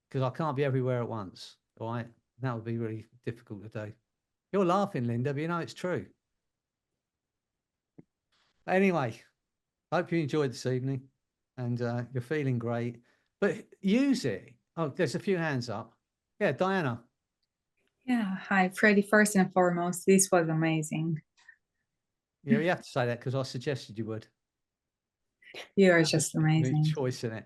because I can't be everywhere at once. All right. That would be really difficult to do. You're laughing, Linda, but it's true. Anyway, I hope you enjoyed this evening and you're feeling great. But use it. Oh, there's a few hands up. Yeah, Diana. Yeah, hi, Freddy. First and foremost, this was amazing. Yeah, you have to say that because I suggested you would. You are just amazing. Choice in it.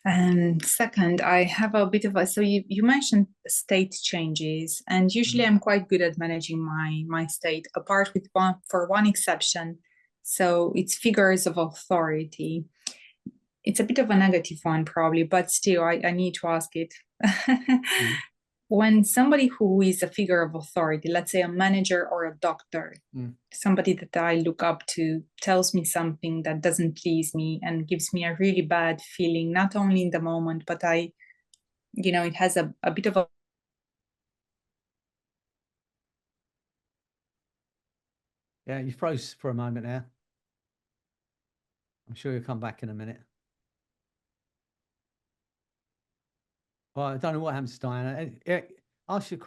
And second, I have a bit of a, so you mentioned state changes, and usually I'm quite good at managing my state, apart with one exception. So it's figures of authority. It's a bit of a negative one probably, but still I need to ask it. Mm. When somebody who is a figure of authority, let's say a manager or a doctor, somebody that I look up to, tells me something that doesn't please me and gives me a really bad feeling, not only in the moment, but it has a bit of a. Yeah, you froze for a moment there. I'm sure you'll come back in a minute. Well, I don't know what happens to Diana. Ask you,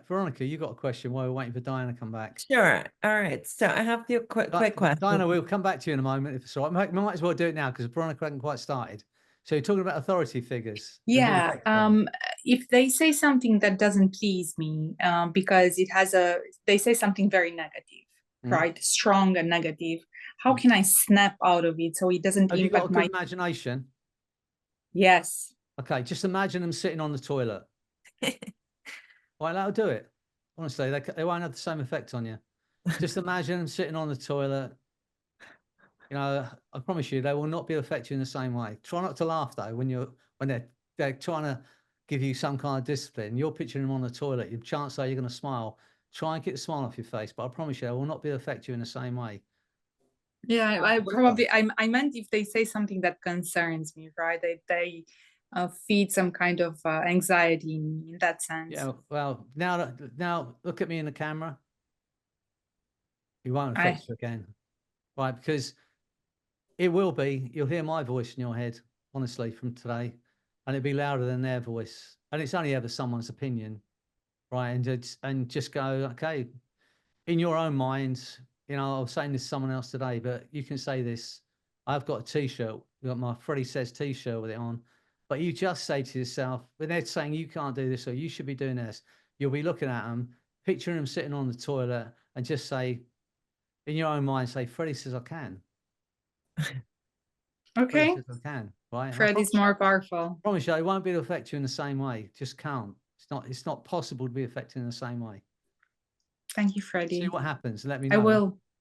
Veronica, you got a question while we're waiting for Diana to come back. Sure. All right. So I have a few quick questions. Diana, we'll come back to you in a moment if it's all right. We might as well do it now because Veronica hasn't quite started. So you're talking about authority figures. Yeah. If they say something that doesn't please me, because they say something very negative, right? Strong and negative. How can I snap out of it so it doesn't Have you got a impact good imagination? Yes. Okay, just imagine them sitting on the toilet. Well, that'll do it. Honestly, they won't have the same effect on you. Just imagine them sitting on the toilet. You know, I promise you, they will not be affect you in the same way. Try not to laugh though when they're trying to give you some kind of discipline. You're picturing them on the toilet. Your chance are you're going to smile. Try and get the smile off your face, but I promise you, they will not be affect you in the same way. Yeah, I meant if they say something that concerns me, right? They feed some kind of anxiety in that sense. Yeah. Well, now look at me in the camera. You won't affect you again, right? Because it will be. You'll hear my voice in your head, honestly, from today, and it'll be louder than their voice. And it's only ever someone's opinion, right? And just go, okay, in your own mind. You know, I was saying this to someone else today, but you can say this. I've got a T-shirt. I've got my Freddy Says T-shirt with it on. But you just say to yourself, when they're saying you can't do this or you should be doing this, you'll be looking at them, picturing them sitting on the toilet, and just say, in your own mind, say, Freddy says I can. Okay. Freddy says I can, right? Freddy's more powerful. I promise you, it won't be able to affect you in the same way. Just can't. It's not possible to be affected in the same way. Thank you, Freddy. See what happens. Let me know.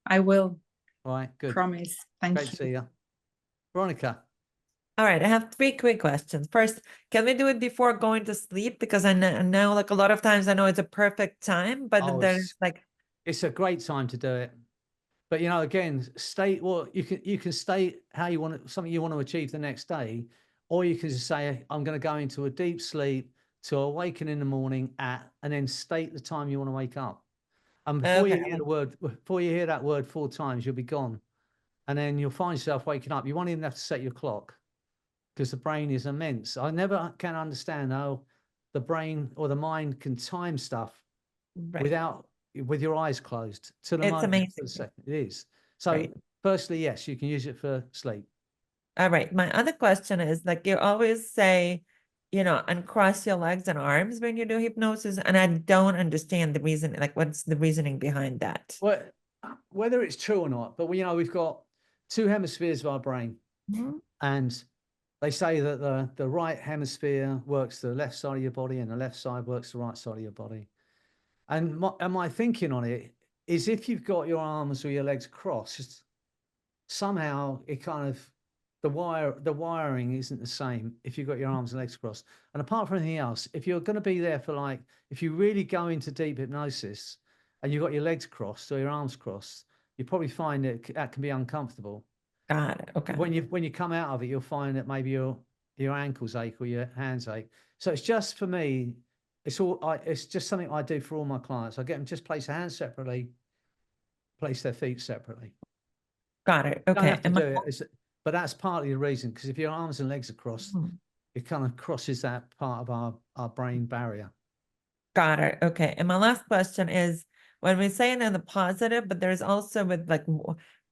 I will. All right, good. Promise. Thank Great you. to see you. Veronica. All right, I have 3 quick questions. First, can we do it before going to sleep? Because I know like a lot of times I know it's a perfect time, but then there's like. It's a great time to do it. But, you know, again, state what you can state how you want something you want to achieve the next day, or you can just say, I'm going to go into a deep sleep to awaken in the morning and then state the time you want to wake up. And before you hear that word 4 times, you'll be gone. And then you'll find yourself waking up. You won't even have to set your clock because the brain is immense. I never can understand how the brain or the mind can time stuff with your eyes closed to the moment. Amazing. For the second. It is. So firstly, yes, you can use it for sleep. All right. My other question is like you always say, uncross your legs and arms when you do hypnosis. And I don't understand the reason, like what's the reasoning behind that? Well, whether it's true or not, but we've got 2 hemispheres of our brain. And they say that the right hemisphere works the left side of your body and the left side works the right side of your body. And my thinking on it is if you've got your arms or your legs crossed, somehow it kind of, the wiring isn't the same if you've got your arms and legs crossed. And apart from anything else, if you're going to be there for if you really go into deep hypnosis and you've got your legs crossed or your arms crossed, you probably find that can be uncomfortable. Got it. Okay. When you come out of it, you'll find that maybe your ankles ache or your hands ache. So it's just for me, it's just something I do for all my clients. I get them just place their hands separately, place their feet separately. Got it. Okay. You don't have to do it, but that's partly the reason, because if your arms and legs are crossed, it kind of crosses that part of our brain barrier. Got it. Okay. And my last question is, when we say it in the positive, but there's also with like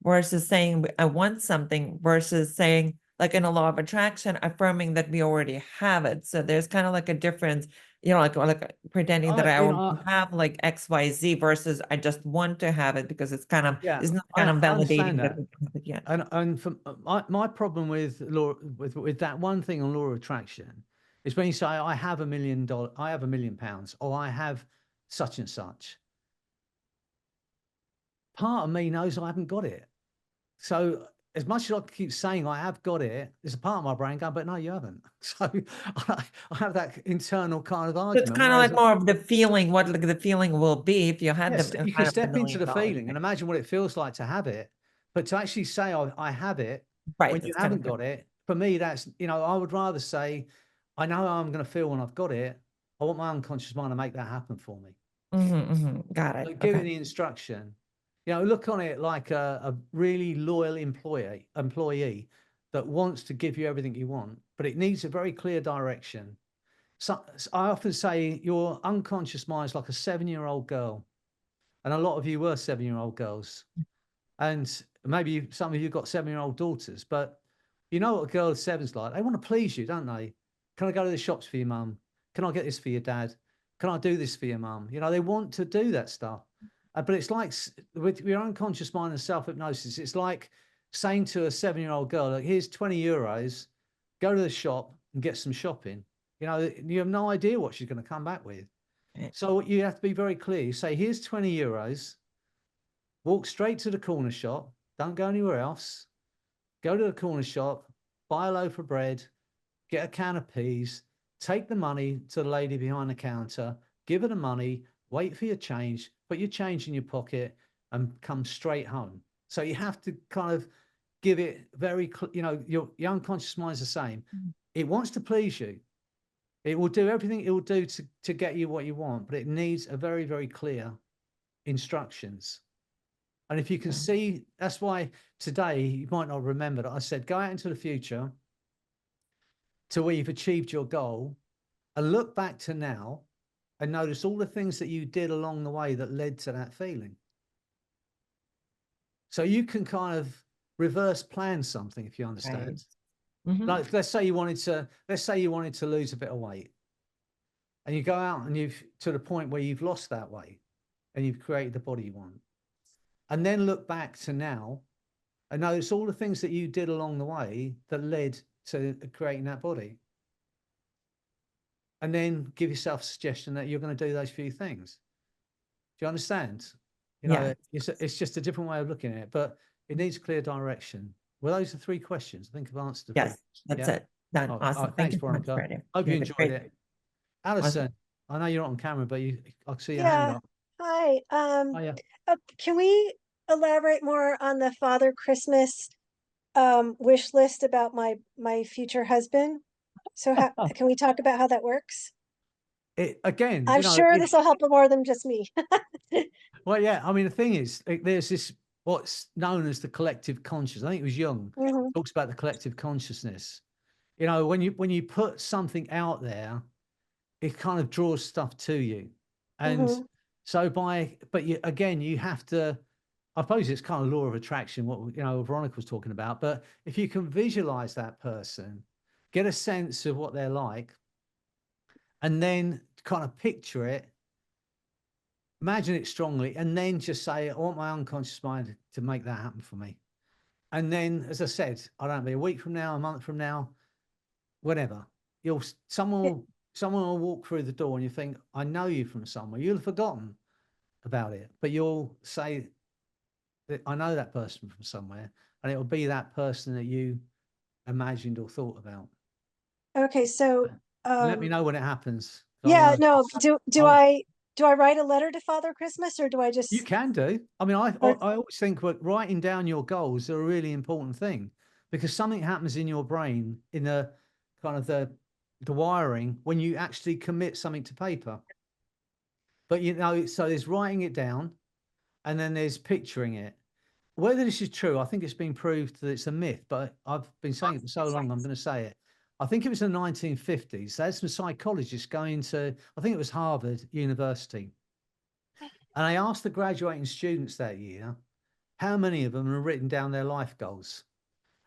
versus saying I want something versus saying like in a law of attraction, affirming that we already have it. So there's kind of like a difference you know, like pretending that I you know, already have like XYZ versus I just want to have it because it's kind of, yeah, it's not kind of I validating understand that that. we have it yet. And for my problem with law with that one thing on law of attraction is when you say I have $1 million, I have £1 million, or I have such and such. Part of me knows I haven't got it. So as much as I keep saying I have got it, there's a part of my brain going, but no, you haven't. So I have that internal kind of So argument. it's kind of like more of the feeling, what like the feeling will be if you had Yes, the you kind can of step into the $1 million feeling and thing. imagine what it feels like to have it. But to actually say I have it Right, when you that's kind of haven't got it, for me, that's, you know, I would rather say, I know how I'm going to feel when I've got it. I want my unconscious mind to make that happen for me. Got it. Like, give it Okay. the instruction. You know, look on it like a really loyal employee that wants to give you everything you want, but it needs a very clear direction. So I often say your unconscious mind is like a 7-year-old girl, and a lot of you were 7-year-old girls, and maybe some of you got 7-year-old daughters, but you know what a girl of 7's like. They want to please you, don't they? Can I go to the shops for your mum? Can I get this for your dad? Can I do this for your mum? You know, they want to do that stuff. But it's like with your unconscious mind and self-hypnosis, it's like saying to a 7-year-old girl, like, here's 20 euros, go to the shop and get some shopping. You know, you have no idea what she's going to come back with. So you have to be very clear. You say, here's 20 euros, walk straight to the corner shop, don't go anywhere else, go to the corner shop, buy a loaf of bread, get a can of peas, take the money to the lady behind the counter, give her the money, wait for your change, put your change in your pocket, and come straight home. So you have to kind of give it very, you know, your unconscious mind's the same. It wants to please you. It will do everything it will do to get you what you want, but it needs a very, very clear instructions. And if you can see, that's why today you might not remember that I said, go out into the future to where you've achieved your goal and look back to now and notice all the things that you did along the way that led to that feeling. So you can kind of reverse plan something, if you understand. Like, let's say you wanted to lose a bit of weight, and you go out and you've to the point where you've lost that weight and you've created the body you want. And then look back to now and notice all the things that you did along the way that led to creating that body. And then give yourself a suggestion that you're going to do those few things. Do you understand? You know, it's just a different way of looking at it, but it needs clear direction. Well, those are 3 questions. I think I've answered the 3. That's it. Done. Oh, Awesome. thanks, Thank you so much, Veronica. Freddie. Hope you have a enjoyed great it. day. Alison, I know you're not on camera, but I see your hand Yeah. up. Hi. Oh, yeah. Can we elaborate more on the Father Christmas wish list about my future husband? So how can we talk about how that works? Again, I'm you know, sure this will help more than just me. well, yeah. I mean, the thing is, there's this what's known as the collective conscious. I think it was Jung talks about the collective consciousness. You know, when you put something out there, it kind of draws stuff to you, and so but you have to. I suppose it's kind of law of attraction, what Veronica was talking about. But if you can visualize that person, get a sense of what they're like, and then kind of picture it, imagine it strongly, and then just say, I want my unconscious mind to make that happen for me. And then, as I said, I don't know, a week from now, a month from now, whatever, someone will walk through the door and you think, I know you from somewhere. You'll have forgotten about it, but you'll say that I know that person from somewhere, and it will be that person that you imagined or thought about. Okay, so Let me know when it happens. yeah, no, do I write a letter to Father Christmas, or do I just You can do. I mean, I always think that writing down your goals are a really important thing, because something happens in your brain in the kind of the wiring when you actually commit something to paper. But so there's writing it down, and then there's picturing it. Whether this is true, I think it's been proved that it's a myth, but I've been saying it for so long, I'm going to say it. I think it was in the 1950s. There's some psychologists going to, I think it was Harvard University. And I asked the graduating students that year, how many of them had written down their life goals?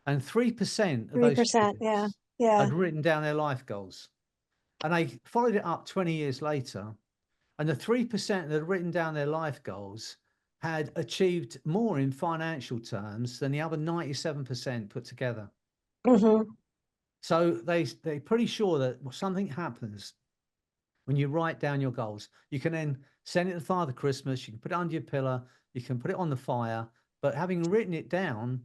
And 3% of those 3%? students Yeah. had written down their life goals. And they followed it up 20 years later. And the 3% that had written down their life goals had achieved more in financial terms than the other 97% put together. Mhm. So they're pretty sure that something happens when you write down your goals. You can then send it to Father Christmas. You can put it under your pillow. You can put it on the fire. But having written it down,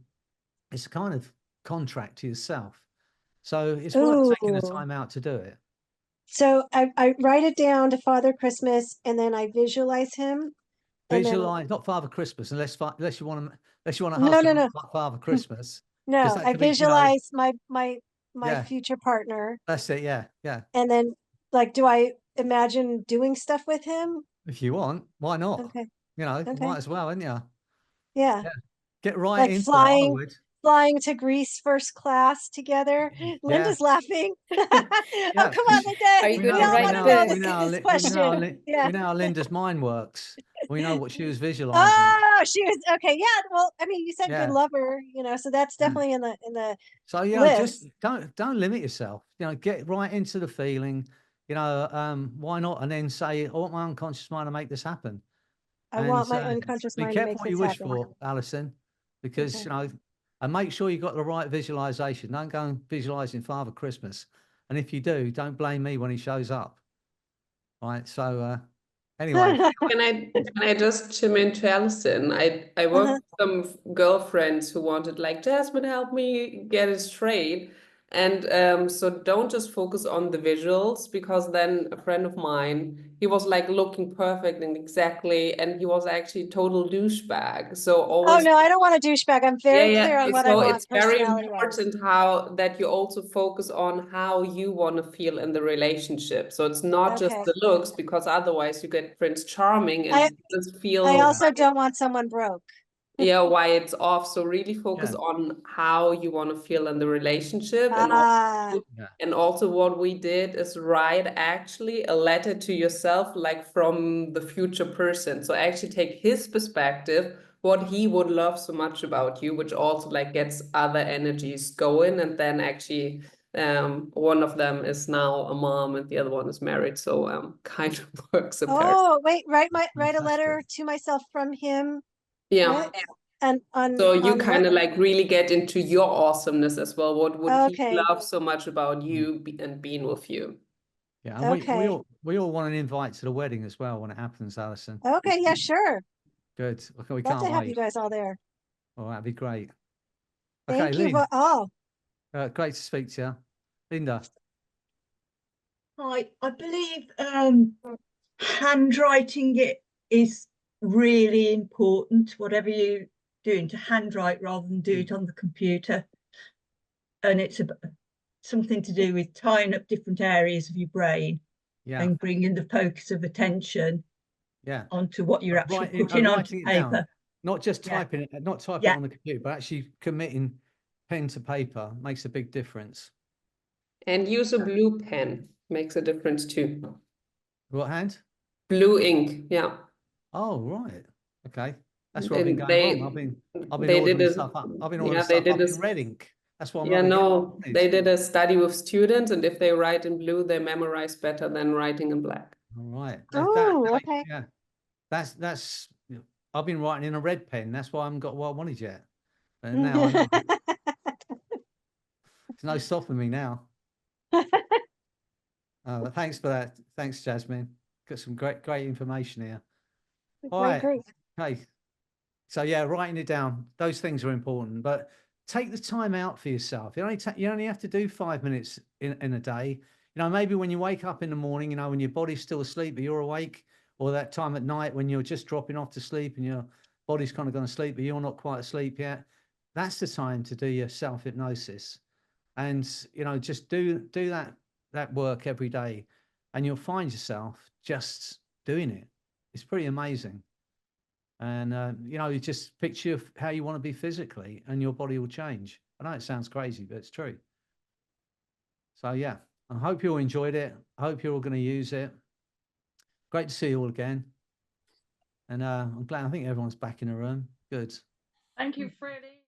it's a kind of contract to yourself. So it's worth taking the Ooh. time out to do it. So I write it down to Father Christmas, and then I visualize him. And then Visualize, not Father Christmas, unless you want to, a no, husband no, like Father Christmas. no. that I could be, visualize my Yeah. future partner, that's it. Yeah, yeah. and then like, do I imagine doing stuff with him? If you want, why not? Okay. You know, Okay. might as well, haven't you? Yeah. Yeah. Get right Like into it. I would. flying to Greece first class together. Linda's laughing. Oh, Yeah, come on, 'cause Linda. Are you we gonna know, write we the- know, this we know, this Li- we know, question. Li- Yeah. we know how Linda's mind works. We know what she was visualizing. Oh, she was okay. Yeah. Well, I mean, you said Yeah. good lover, so that's Yeah. definitely in the So just list. don't limit yourself. Get right into the feeling. Why not? And then say, I want my unconscious mind to make this happen. I want my unconscious Be mind to careful make what you this wish happen. for, Alison, because Okay. and make sure you got the right visualization. Don't go and visualizing Father Christmas, and if you do, don't blame me when he shows up. Right. So anyway, Can I just chime in to Alison? I worked with some girlfriends who wanted like, Jasmine, help me get it straight. And so don't just focus on the visuals, because then a friend of mine, he was like looking perfect and exactly, and he was actually total douchebag. So Oh always no, I don't want a douchebag. I'm very clear on what I so want it's very personality-wise. important that you also focus on how you want to feel in the relationship. So it's not just Okay. the looks, because otherwise you get Prince Charming and I just feel also don't want someone broke. why it's off. So really focus Yeah. on how you want to feel in the relationship. Ah, And also what we did is write actually a letter to yourself, like from the future person. So actually take his perspective, what he would love so much about you, which also like gets other energies going. And then actually one of them is now a mom and the other one is married. So kind of works apart. oh, wait, write a letter Fantastic. to myself from him. Yeah. What? And So you on kind of what? like really get into your awesomeness as well. What would he Okay. love so much about you and being with you? Yeah, and Okay. we all want an invite to the wedding as well when it happens, Alison. Okay, yeah, sure. Good. Okay, we Love can't to have you wait. guys all there. Oh, that'd be great. Thank Okay, you Lynn, all. great to speak to you. Linda. Hi, I believe handwriting it is really important, whatever you're doing, to handwrite rather than do it on the computer. And it's something to do with tying up different areas of your brain and bringing the focus of attention onto what you're actually putting onto paper. Down. Not just typing it, not typing it on the computer, but actually committing pen to paper makes a big difference. And use a blue pen, makes a difference too. What hand? Blue ink, yeah. Oh, right. Okay. That's where I've been And going wrong. I've been ordering stuff up. I've been ordering stuff up in red ink. That's why I'm not no, they did a study with students, and if they write in blue, they memorize better than writing in black. All right. Oh, okay. Yeah. That's I've been writing in a red pen. That's why I haven't got what I wanted yet. And now I know. There's no stopping me now. Thanks for that. Thanks, Jasmine. Got some great information here. All right. Great. Okay. So yeah, writing it down. Those things are important, but take the time out for yourself. You only have to do 5 minutes in a day. Maybe when you wake up in the morning, when your body's still asleep, but you're awake, or that time at night when you're just dropping off to sleep and your body's kind of going to sleep, but you're not quite asleep yet. That's the time to do your self-hypnosis. And, just do that work every day, and you'll find yourself just doing it. It's pretty amazing. And, you just picture how you want to be physically and your body will change. I know it sounds crazy, but it's true. So, yeah, I hope you all enjoyed it. I hope you're all going to use it. Great to see you all again. And I'm glad, I think everyone's back in the room. Good. Thank you, Freddie.